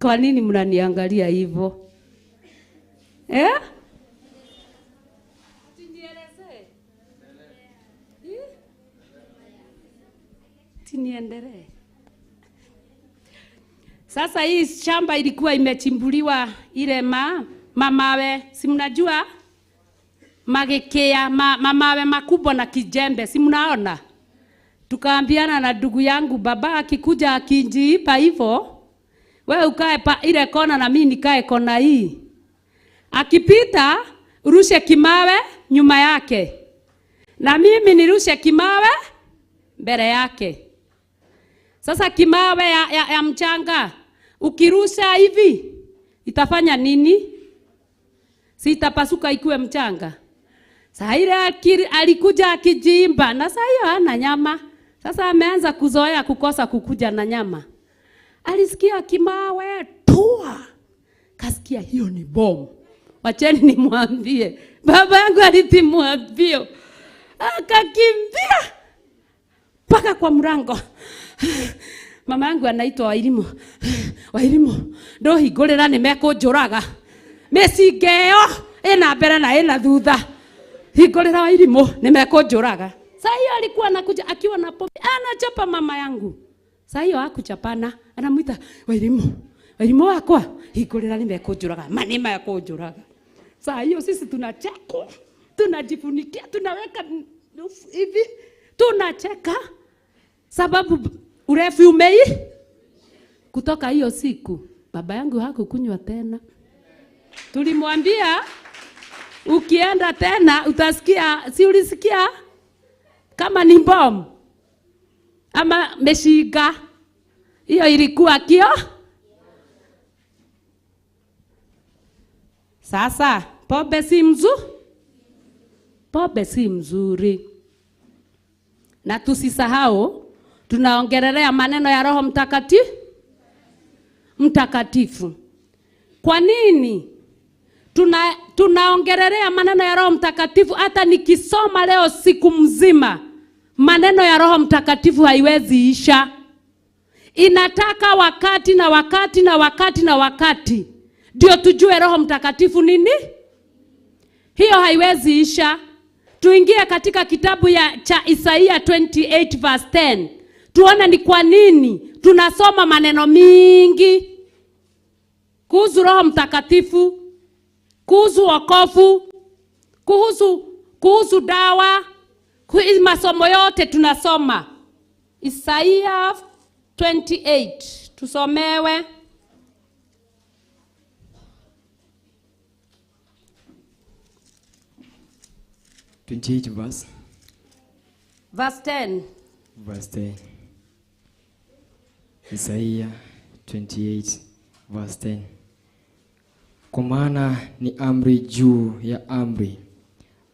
Kwa nini mnaniangalia hivyo? Niendelee. Sasa hii shamba ilikuwa imechimbuliwa ile mamawe. Si mnajua? magekea mawe makubwa na kijembe, si mnaona? Tukaambiana na ndugu yangu, baba akikuja akinjiipa hivyo, wewe ukae ile kona na mimi nikae kona hii. Akipita rushe kimawe nyuma yake, na mimi nirushe kimawe mbele yake. Sasa kimawe ya mchanga ukirusha hivi itafanya nini? Si itapasuka ikuwe mchanga. Sasa ile alikuja akijimba, na sasa hiyo hana nyama. Sasa ameanza kuzoea kukosa kukuja na nyama. Alisikia kimawe tua, kasikia hiyo ni bomu. Wacheni nimwambie, baba yangu alitimua mbio, akakimbia paka kwa mlango. Mama yangu anaitwa Wairimu. Wairimu, ndo hingurira nimekũnjũraga. Mĩcingeo ĩna mbere na ĩna thutha. Hingurira Wairimu, nimekũnjũraga. Sasa hiyo alikuwa anakuja akiwa na pombe, anachapa mama yangu. Sasa hiyo hakuchapana, anamuita Wairimu. Wairimu wakwa, hingurira nimekũnjũraga. Manima ya kũnjũraga. Sasa hiyo sisi tunacheka, tunajifunikia, tunaweka hivi, tunacheka. Sababu urefu umei. Kutoka hiyo siku baba yangu hakukunywa tena. Tulimwambia ukienda tena utasikia, si ulisikia kama ni bomu ama meshiga. Hiyo ilikuwa kio. Sasa pombe si mzuri. Pombe si mzuri. Na tusisahau tunaongelelea maneno ya Roho Mtakatifu. Kwa nini tunaongelelea maneno ya Roho Mtakatifu? Hata nikisoma leo siku mzima maneno ya Roho Mtakatifu haiwezi isha. Inataka wakati na wakati na wakati na wakati ndio tujue Roho Mtakatifu nini. Hiyo haiwezi isha. Tuingie katika kitabu cha Isaia 28 verse 10. Tuone ni kwa nini tunasoma maneno mingi kuhusu Roho Mtakatifu, kuhusu wokovu, kuhusu dawa, masomo yote tunasoma. Isaia 28 tusomewe. Verse 10. Verse 10. Isaia 28 verse 10. Kwa maana ni amri juu ya amri,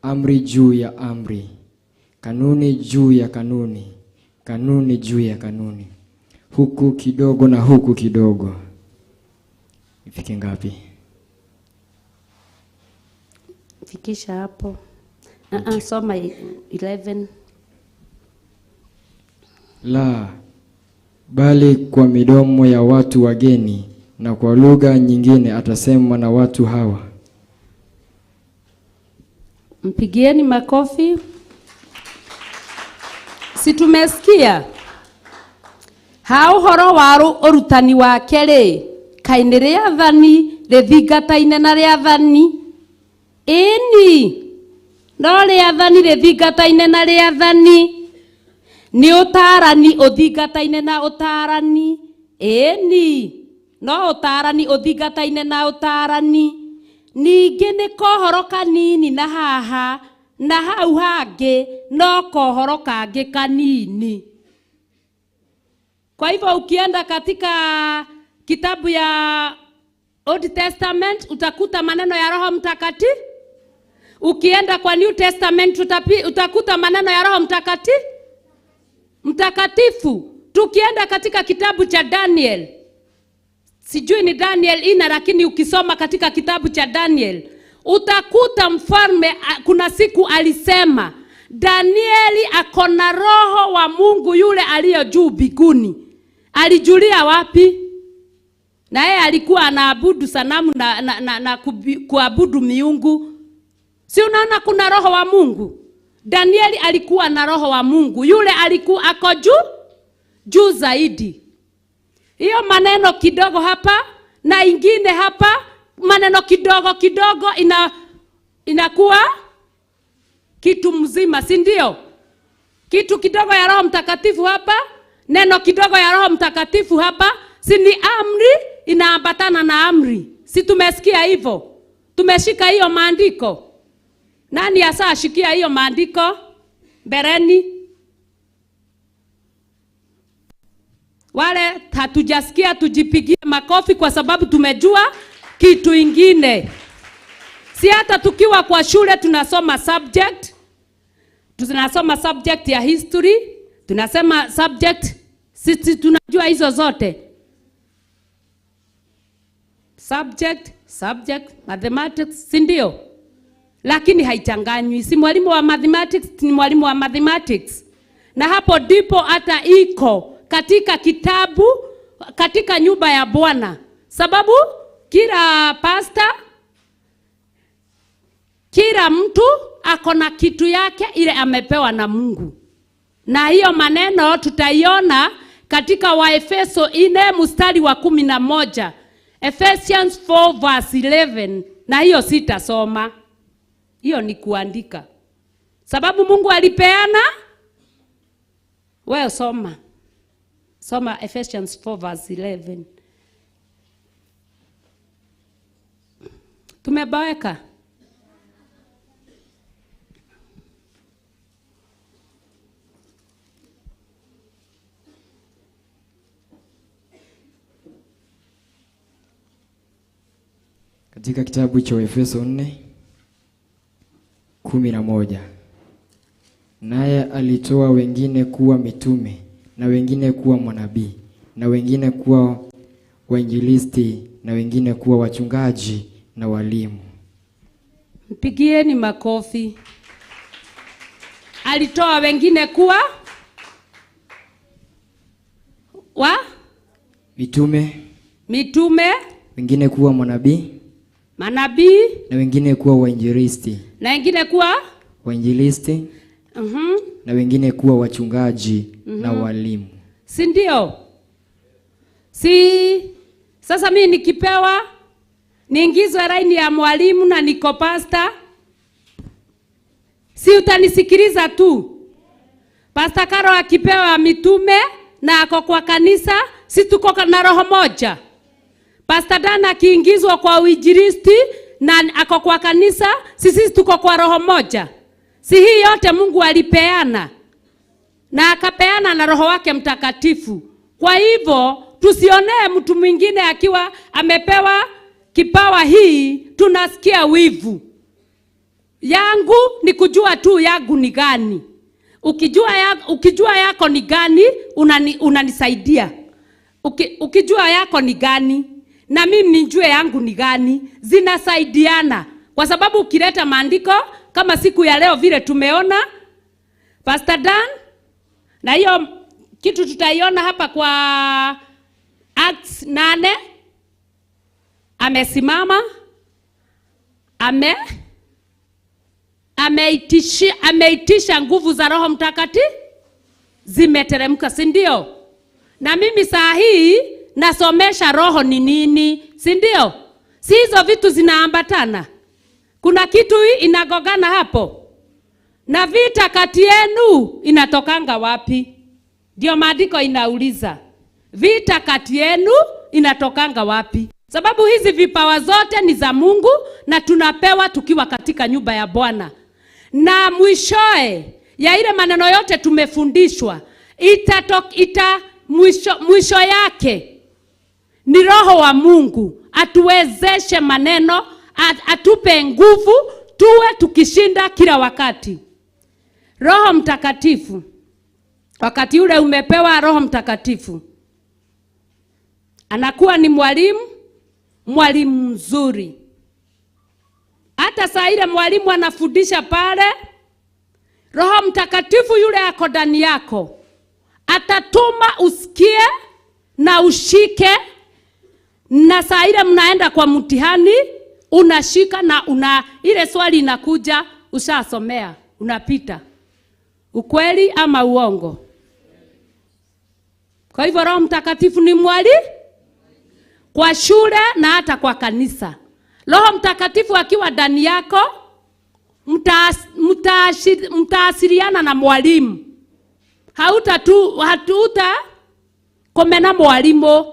amri juu ya amri, kanuni juu ya kanuni, kanuni juu ya kanuni, huku kidogo na huku kidogo. Ifike ngapi? Fikisha hapo. Soma 11. La, bali kwa midomo ya watu wageni na kwa lugha nyingine atasema na watu hawa. Mpigieni makofi. Si tumesikia? Hao horo waru orutani wake ri kaini ria thani rithingataine na ria thani. Ini no ria thani rithingataine na ria thani. Ni utarani uthingataine na utarani. Eni no utarani uthingataine na utarani. Ningi ni kohoro kanini na haha na hau hangi no kohoro kangi kanini. Kwa hivyo ukienda katika kitabu ya Old Testament utakuta maneno ya Roho Mtakatifu. Ukienda kwa New Testament utakuta maneno ya Roho Mtakatifu. Tukienda katika kitabu cha Daniel, sijui ni Daniel ina, lakini ukisoma katika kitabu cha Daniel utakuta mfalme kuna siku alisema Danieli akona roho wa Mungu yule aliyo juu mbinguni. Alijulia wapi? Na yeye alikuwa anaabudu sanamu na kuabudu miungu. Si unaona kuna roho wa Mungu? Danieli alikuwa na roho wa Mungu. Yule alikuwa ako juu zaidi. Hiyo maneno kidogo hapa na ingine hapa, maneno kidogo inakuwa kitu mzima, si ndio? Kitu kidogo ya Roho Mtakatifu hapa, neno kidogo ya Roho Mtakatifu hapa, si ni amri, inaambatana na amri. Si tumesikia hivyo? Tumeshika hiyo maandiko. Nani hasa ashikia hiyo maandiko? Bereni. Wale hatujasikia tujipigie makofi kwa sababu tumejua kitu ingine. Si hata tukiwa kwa shule tunasoma subject. Tunasoma subject ya history, tunasema subject, sisi tunajua hizo zote. Subject, mathematics, si ndio? Lakini haichanganywi. Si mwalimu wa mathematics ni mwalimu wa mathematics. Na hapo ndipo hata iko katika kitabu, katika nyumba ya Bwana. Sababu kila pastor, kila mtu ako na kitu yake ile amepewa na Mungu. Na hiyo maneno tutaiona katika Waefeso 4 mstari wa 11. Ephesians 4 verse 11. Na hiyo sitasoma. Hiyo ni kuandika. Sababu Mungu alipeana. Wewe soma. Soma Ephesians 4 verse 11. Tumebaweka. Katika kitabu cha Efeso 4:11. Naye alitoa wengine kuwa mitume, na wengine kuwa manabii, na wengine kuwa wainjilisti, na wengine kuwa wachungaji na walimu. Mpigieni makofi. Alitoa wengine kuwa mitume, wengine kuwa manabii, na wengine kuwa wainjilisti, wainjilisti, na wengine kuwa wachungaji na walimu. Si ndio? Sasa mimi nikipewa niingizwe laini ya mwalimu na niko pastor, si utanisikiliza tu? Pastor Karo akipewa mitume na ako kwa kanisa, si tuko na roho moja? Pastor Dana akiingizwa kwa uinjilisti na ako kwa kanisa, sisi tuko kwa roho moja. Si hii yote Mungu alipeana, na akapeana na Roho wake Mtakatifu. Kwa hivyo tusionee mtu mwingine akiwa amepewa kipawa hii tunasikia wivu. Yangu ni kujua tu yangu ni gani. Ukijua yako ni gani, unanisaidia. Ukijua yako ni gani na mimi nijue yangu ni gani, zinasaidiana. Kwa sababu ukileta maandiko kama siku ya leo vile tumeona Pastor Dan, na hiyo kitu tutaiona hapa kwa Acts 8, amesimama ameitisha nguvu za Roho Mtakatifu zimeteremka, si ndio? Na mimi saa hii nasomesha roho ni nini, si ndio? Si hizo vitu zinaambatana? Kuna kitu inagogana hapo. Na vita kati yenu inatokanga wapi? Ndio maandiko inauliza. Vita kati yenu inatokanga wapi? Sababu hizi vipawa zote ni za Mungu na tunapewa tukiwa katika nyumba ya Bwana. Na mwishoe ya ile maneno yote tumefundishwa, mwisho yake ni Roho wa Mungu atuwezeshe maneno, atupe nguvu tuwe tukishinda kila wakati. Roho Mtakatifu, wakati ule umepewa Roho Mtakatifu, anakuwa ni mwalimu mzuri. Hata saa ile mwalimu anafundisha pale, Roho Mtakatifu yule ako ndani yako atatuma usikie na ushike. Na saa ile mnaenda kwa mtihani, unashika na ile swali inakuja, ushasomea, unapita. Ukweli ama uongo? Kwa hivyo Roho Mtakatifu ni mwalimu kwa shule na hata kwa kanisa. Roho Mtakatifu akiwa ndani yako, mtaasiliana na mwalimu. Hatuta komena mwalimu.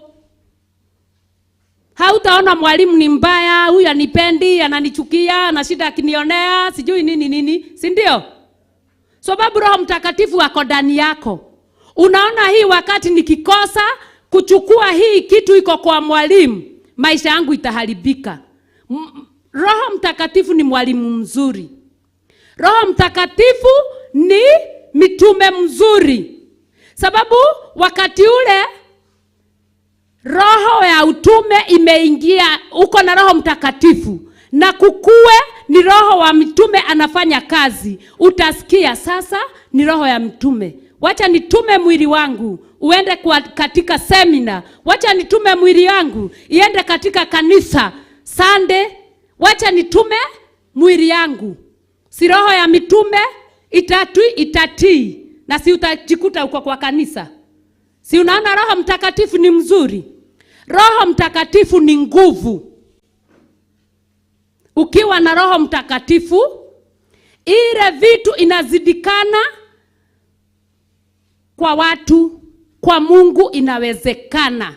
Hautaona mwalimu ni mbaya, huyu anipendi, ananichukia, na shida akinionea, sijui nini, si ndio? Sababu Roho Mtakatifu ako ndani yako. Unaona hii wakati nikikosa kuchukua hii kitu iko kwa mwalimu, maisha yangu itaharibika. Roho Mtakatifu ni mwalimu mzuri. Roho Mtakatifu ni mitume mzuri. Sababu wakati ule roho ya utume imeingia, uko na Roho Mtakatifu, na kukue ni roho wa mitume anafanya kazi. Utasikia sasa ni roho ya mtume. Wacha nitume mwili wangu uende katika semina. Wacha nitume mwili wangu iende katika kanisa Sunday. Wacha nitume mwili yangu. Si roho ya mitume itatii, na si utajikuta uko kwa kanisa. Si unaona Roho Mtakatifu ni mzuri? Roho Mtakatifu ni nguvu. Ukiwa na Roho Mtakatifu, ile vitu inazidikana kwa watu, kwa Mungu inawezekana.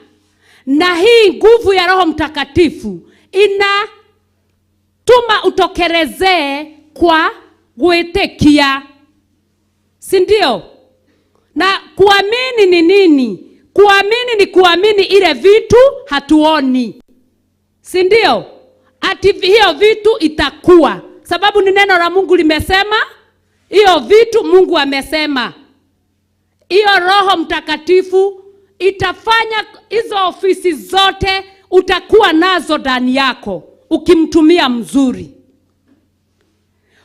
Na hii nguvu ya Roho Mtakatifu inatuma utokerezee kwa kuitekia. Si ndio? Na kuamini ni nini? Kuamini ni kuamini ile vitu hatuoni. Si ndio? Ati hiyo vitu itakuwa. Sababu ni neno la Mungu limesema, hiyo vitu Mungu amesema. Hiyo Roho Mtakatifu itafanya hizo ofisi zote utakuwa nazo ndani yako ukimtumia mzuri.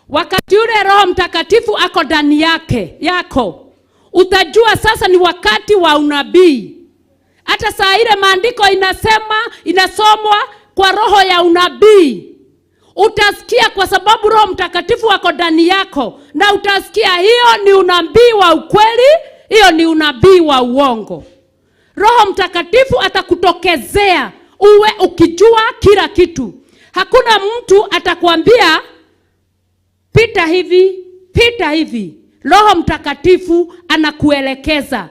Wakati ule Roho Mtakatifu ako ndani yako, utajua sasa ni wakati wa unabii. Hata saa ile maandiko inasomwa kwa roho ya unabii. Utasikia kwa sababu Roho Mtakatifu ako ndani yako, na utasikia hiyo ni unabii wa ukweli, hiyo ni unabii wa uongo. Roho Mtakatifu atakutokezea uwe ukijua kila kitu. Hakuna mtu atakwambia pita hivi. Roho Mtakatifu anakuelekeza.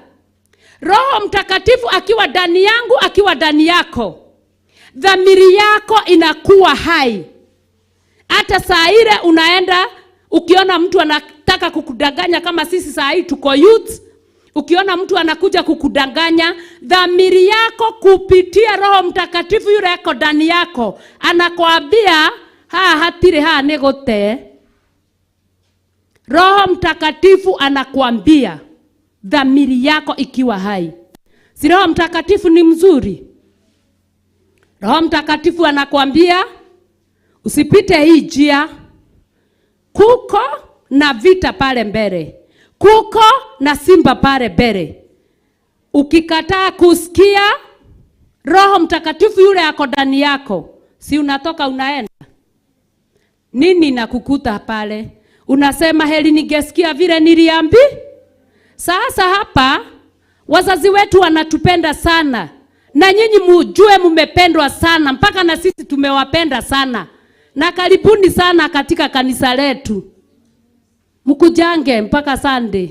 Roho Mtakatifu akiwa ndani yangu, akiwa ndani yako, dhamiri yako inakuwa hai. Hata saa ile unaenda, ukiona mtu anataka kukudanganya, kama sisi saa hii tuko youth, ukiona mtu anakuja kukudanganya, dhamiri yako kupitia Roho Mtakatifu yule yako ndani yako anakuambia hatire negote. Roho Mtakatifu anakuambia, dhamiri yako ikiwa hai. Si Roho Mtakatifu ni mzuri? Roho Mtakatifu anakuambia usipite hii njia, kuko na vita pale mbele, kuko na simba pale mbele. Ukikataa kusikia, Roho Mtakatifu yule yako ndani yako, si unatoka unaenda? Nini nakukuta pale? Unasema heri ningesikia vile niliambi. Sasa hapa wazazi wetu wanatupenda sana, na nyinyi mjue mmependwa sana, mpaka na sisi tumewapenda sana. Na karibuni sana katika kanisa letu. Mkujange mpaka Sunday.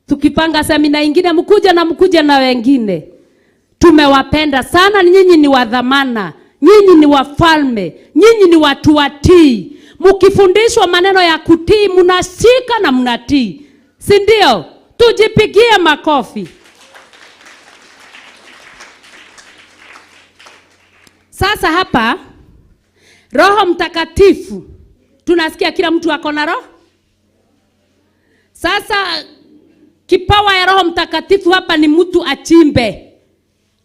Tukipanga semina ingine mkuje na wengine. Tumewapenda sana, nyinyi ni wa dhamana, nyinyi ni wafalme, nyinyi ni watu watii. Mkifundishwa maneno ya kutii, mnashika na mnatii. Si ndio? Tujipigie makofi. Sasa hapa Roho Mtakatifu, tunasikia kila mtu ako na roho. Sasa kipawa ya Roho Mtakatifu hapa ni mtu achimbe.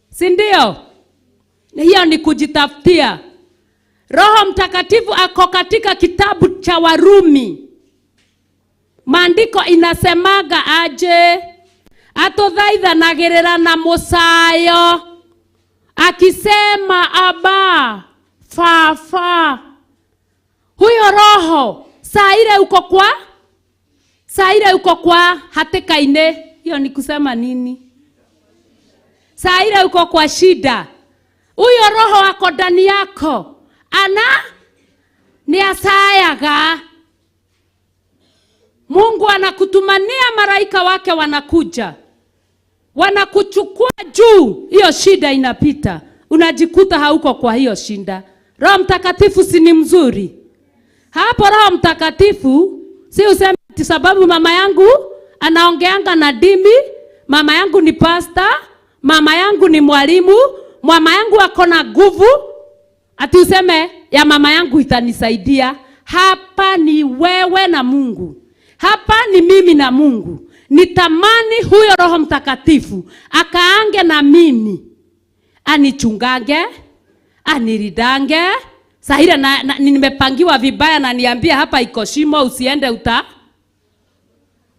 Si ndio? Hiyo ni kujitafutia. Roho Mtakatifu ako katika kitabu cha Warumi. Maandiko inasemaga aje? Atothaithanagĩrĩra na Musayo, akisema Aba, Fafa. Huyo roho saa ile uko kwa hateka-ini. Hiyo ni kusema nini? Saa ile uko kwa shida, huyo roho ako ndani yako ni asayaga. Mungu anakutumania malaika wake, wanakuja, wanakuchukua juu, hiyo shida inapita, unajikuta hauko kwa hiyo shida. Roho Mtakatifu si ni mzuri? Hapo Roho Mtakatifu si useme ati sababu mama yangu anaongeanga na dimi, mama yangu ni pastor, mama yangu ni mwalimu, mama yangu ako na nguvu, ati useme ya mama yangu itanisaidia. Hapa ni wewe na Mungu. Hapa ni mimi na Mungu. Nitamani huyo Roho Mtakatifu akaange na mimi, anichungange, aniridange. Sahira nimepangiwa vibaya na niambia hapa iko shimo, usiende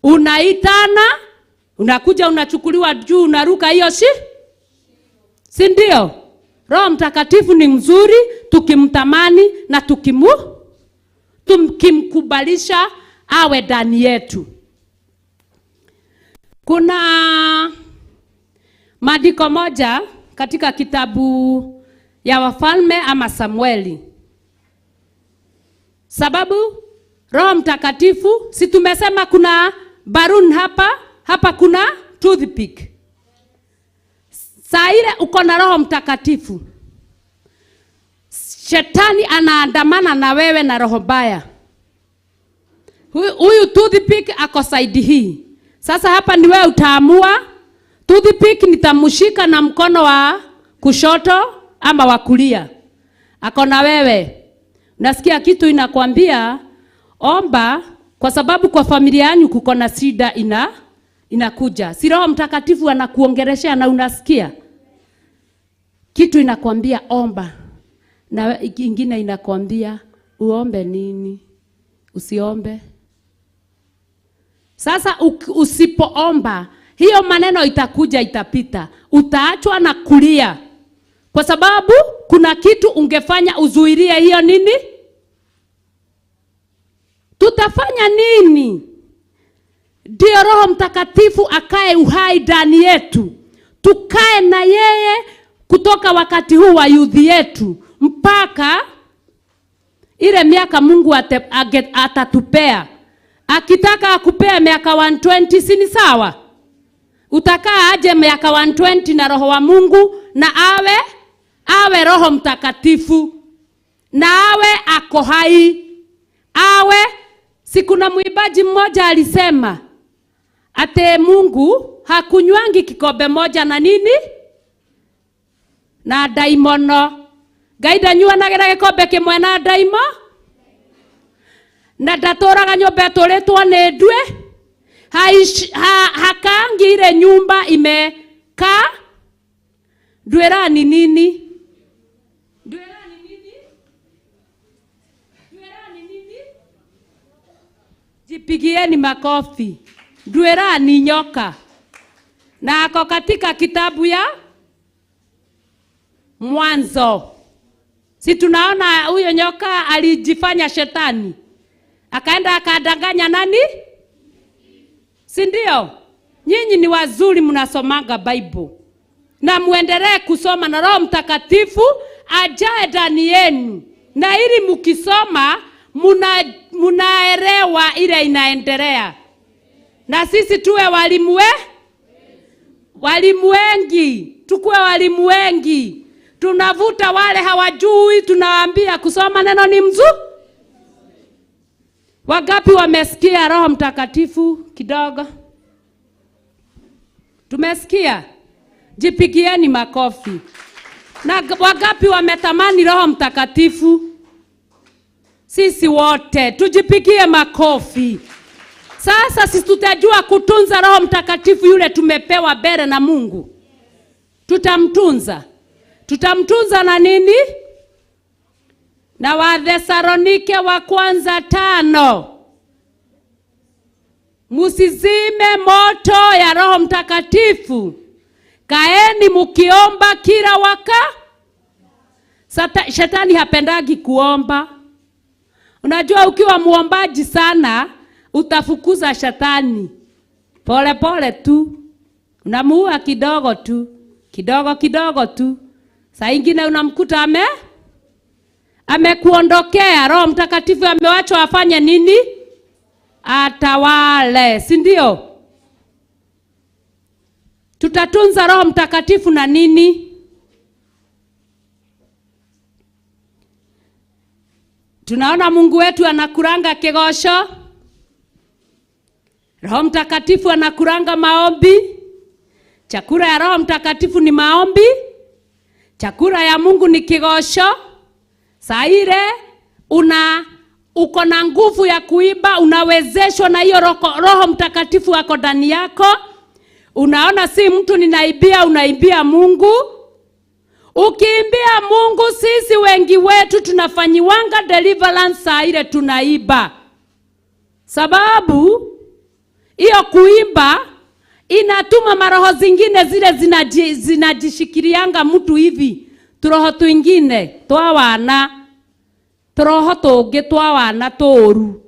unaitana, unakuja unachukuliwa juu, unaruka hiyo si ndio? Roho Mtakatifu ni mzuri tukimtamani na tukimkubalisha awe ndani yetu. Kuna maandiko moja katika kitabu ya Wafalme ama Samueli. Sababu Roho Mtakatifu, si tumesema kuna barun hapa kuna toothpick. Saa ile uko na Roho Mtakatifu, shetani anaandamana na wewe na roho baya. Huyu toothpick ako side hii. Sasa hapa ni wewe utaamua, toothpick nitamshika na mkono wa kushoto ama wa kulia. Ako na wewe. Nasikia kitu inakwambia omba, kwa sababu kwa familia yanyu kuko na shida inakuja. Si Roho Mtakatifu anakuongelesha na unasikia? Kitu inakwambia omba, na ingine inakwambia uombe nini, usiombe. Sasa usipoomba, hiyo maneno itakuja, itapita, utaachwa na kulia, kwa sababu kuna kitu ungefanya uzuilie hiyo nini. Tutafanya nini? Ndio Roho Mtakatifu akae uhai ndani yetu, tukae na yeye kutoka wakati huu wa youth yetu mpaka ile miaka Mungu atatupea. Akitaka akupea miaka 120, si ni sawa? Utakaa aje miaka 120 na Roho wa Mungu, na awe Roho Mtakatifu, na awe ako hai, si kuna mwimbaji mmoja alisema ate Mungu hakunywangi kikombe moja na nini na daimono. Gaida nyua na gikombe kimwe na daimo, na ndatoraga nyumba tuletwo ni ndwe. Hakangi ile nyumba imeka ndwerani nini. Jipigieni makofi. Ndwerani nyoka. Na ako katika kitabu ya Mwanzo. Si tunaona huyo nyoka alijifanya shetani, akaenda akadanganya nani? Si ndio? Nyinyi ni wazuri, mnasomanga Bible, na muendelee kusoma, na Roho Mtakatifu ajae ndani yenu, na ili mukisoma munaelewa ile inaendelea. Na sisi tuwe walimu wengi, tukue walimu wengi. Tunavuta wale hawajui, tunawaambia kusoma neno ni mzuri. Wangapi wamesikia Roho Mtakatifu kidogo? Tumesikia? Jipigieni makofi. Na wangapi wametamani Roho Mtakatifu? Sisi wote tujipigie makofi. Sasa sisi tutajua kutunza Roho Mtakatifu yule tumepewa bere na Mungu. Tutamtunza na nini? Na Wathesalonike wa kwanza 5. Musizime moto ya Roho Mtakatifu. Kaeni mukiomba kila Shetani hapendagi kuomba. Unajua ukiwa muombaji sana utafukuza shetani. Pole pole tu. Unamuua kidogo tu. Kidogo tu. Saa ingine unamkuta amekuondokea, Roho Mtakatifu amewachwa afanye nini? Atawale, si ndio? Tutatunza Roho Mtakatifu na nini? Tunaona Mungu wetu anakuranga kigosho. Roho Mtakatifu anakuranga maombi. Chakula ya Roho Mtakatifu ni maombi. Chakula ya Mungu ni kigosho. Saa ile uko na nguvu ya kuiba, unawezeshwa na hiyo Roho Mtakatifu wako ndani yako. Unaona si mtu ninaibia, unaibia Mungu. Ukiimbia Mungu, sisi wengi wetu tunafanyiwanga deliverance saa ile tunaiba. Sababu hiyo kuiba inatuma maroho zingine zile zinajishikirianga mtu hivi. Turoho twingine twa wana, turoho tungi twa wana toru,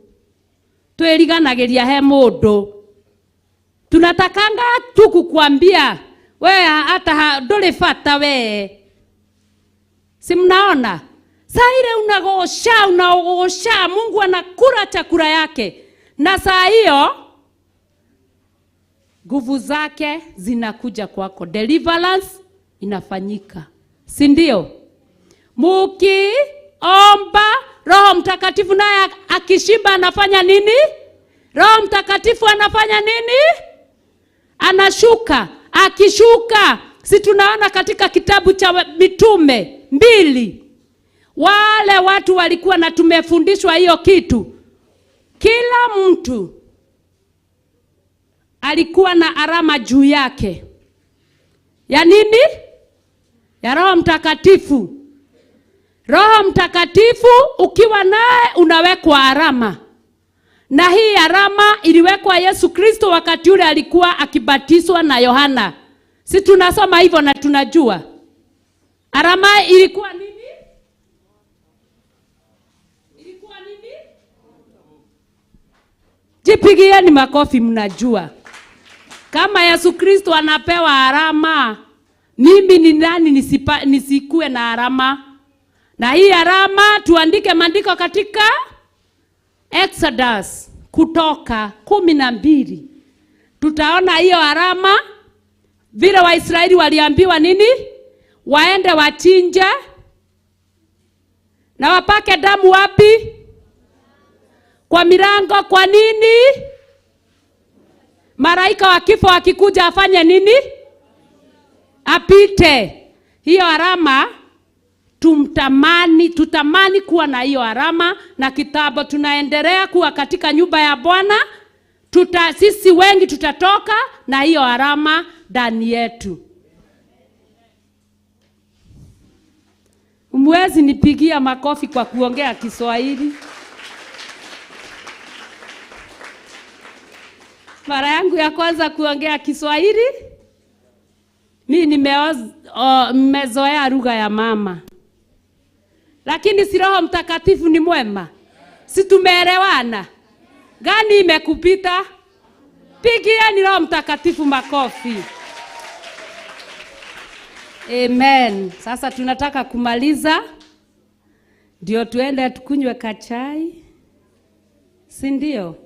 twiriganagiria he mundu. Tunatakanga tu kukuambia wewe hata nduri fata wewe. Si mnaona? Saa ile unaogosha, Mungu anakula chakula yake. Na saa hiyo nguvu zake zinakuja kwako. Deliverance inafanyika. Si ndio? Mukiomba, Roho Mtakatifu naye akishiba anafanya nini? Roho Mtakatifu anafanya nini? Anashuka. Akishuka, si tunaona katika kitabu cha Mitume 2, wale watu walikuwa na tumefundishwa hiyo kitu. Kila mtu alikuwa na alama juu yake. Ya nini? Ya Roho Mtakatifu. Roho Mtakatifu ukiwa naye unawekwa alama. Na hii alama iliwekwa Yesu Kristo wakati ule alikuwa akibatizwa na Yohana. Si tunasoma hivyo na tunajua. Alama ilikuwa nini? Ilikuwa nini? Jipigieni makofi mnajua. Kama Yesu Kristo anapewa alama, mimi ni nani nisikue na alama? Na hii alama tuandike maandiko katika Exodus, Kutoka 12. Tutaona hiyo alama vile Waisraeli waliambiwa nini? Waende wachinje na wapake damu wapi? Kwa milango. Kwa nini? Malaika wa kifo akikuja afanye nini? Apite. Hiyo alama tutamani kuwa na hiyo alama, na kitabu tunaendelea kuwa katika nyumba ya Bwana. Sisi wengi tutatoka na hiyo alama ndani yetu. Mwezi nipigia makofi kwa kuongea Kiswahili. Mara yangu ya kwanza kuongea Kiswahili, mimi nimezoea lugha ya mama. Lakini si Roho Mtakatifu ni mwema? Si tumeelewana? Gani imekupita? Pigieni Roho Mtakatifu makofi. Amen. Sasa tunataka kumaliza, ndio tuende tukunywe kachai. Si ndio?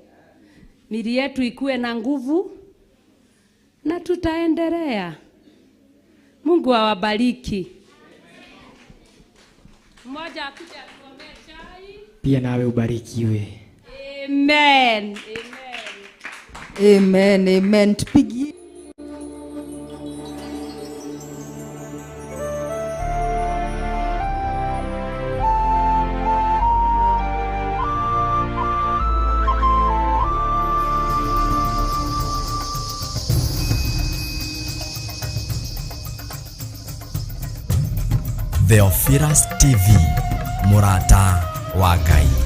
Mili yetu ikue na nguvu na tutaendelea. Mungu awabariki. Mmoja akuje atuombee chai. Pia nawe ubarikiwe. Amen. Amen. Amen. Amen. Tupigie. Theophilus TV, Murata wa Ngai.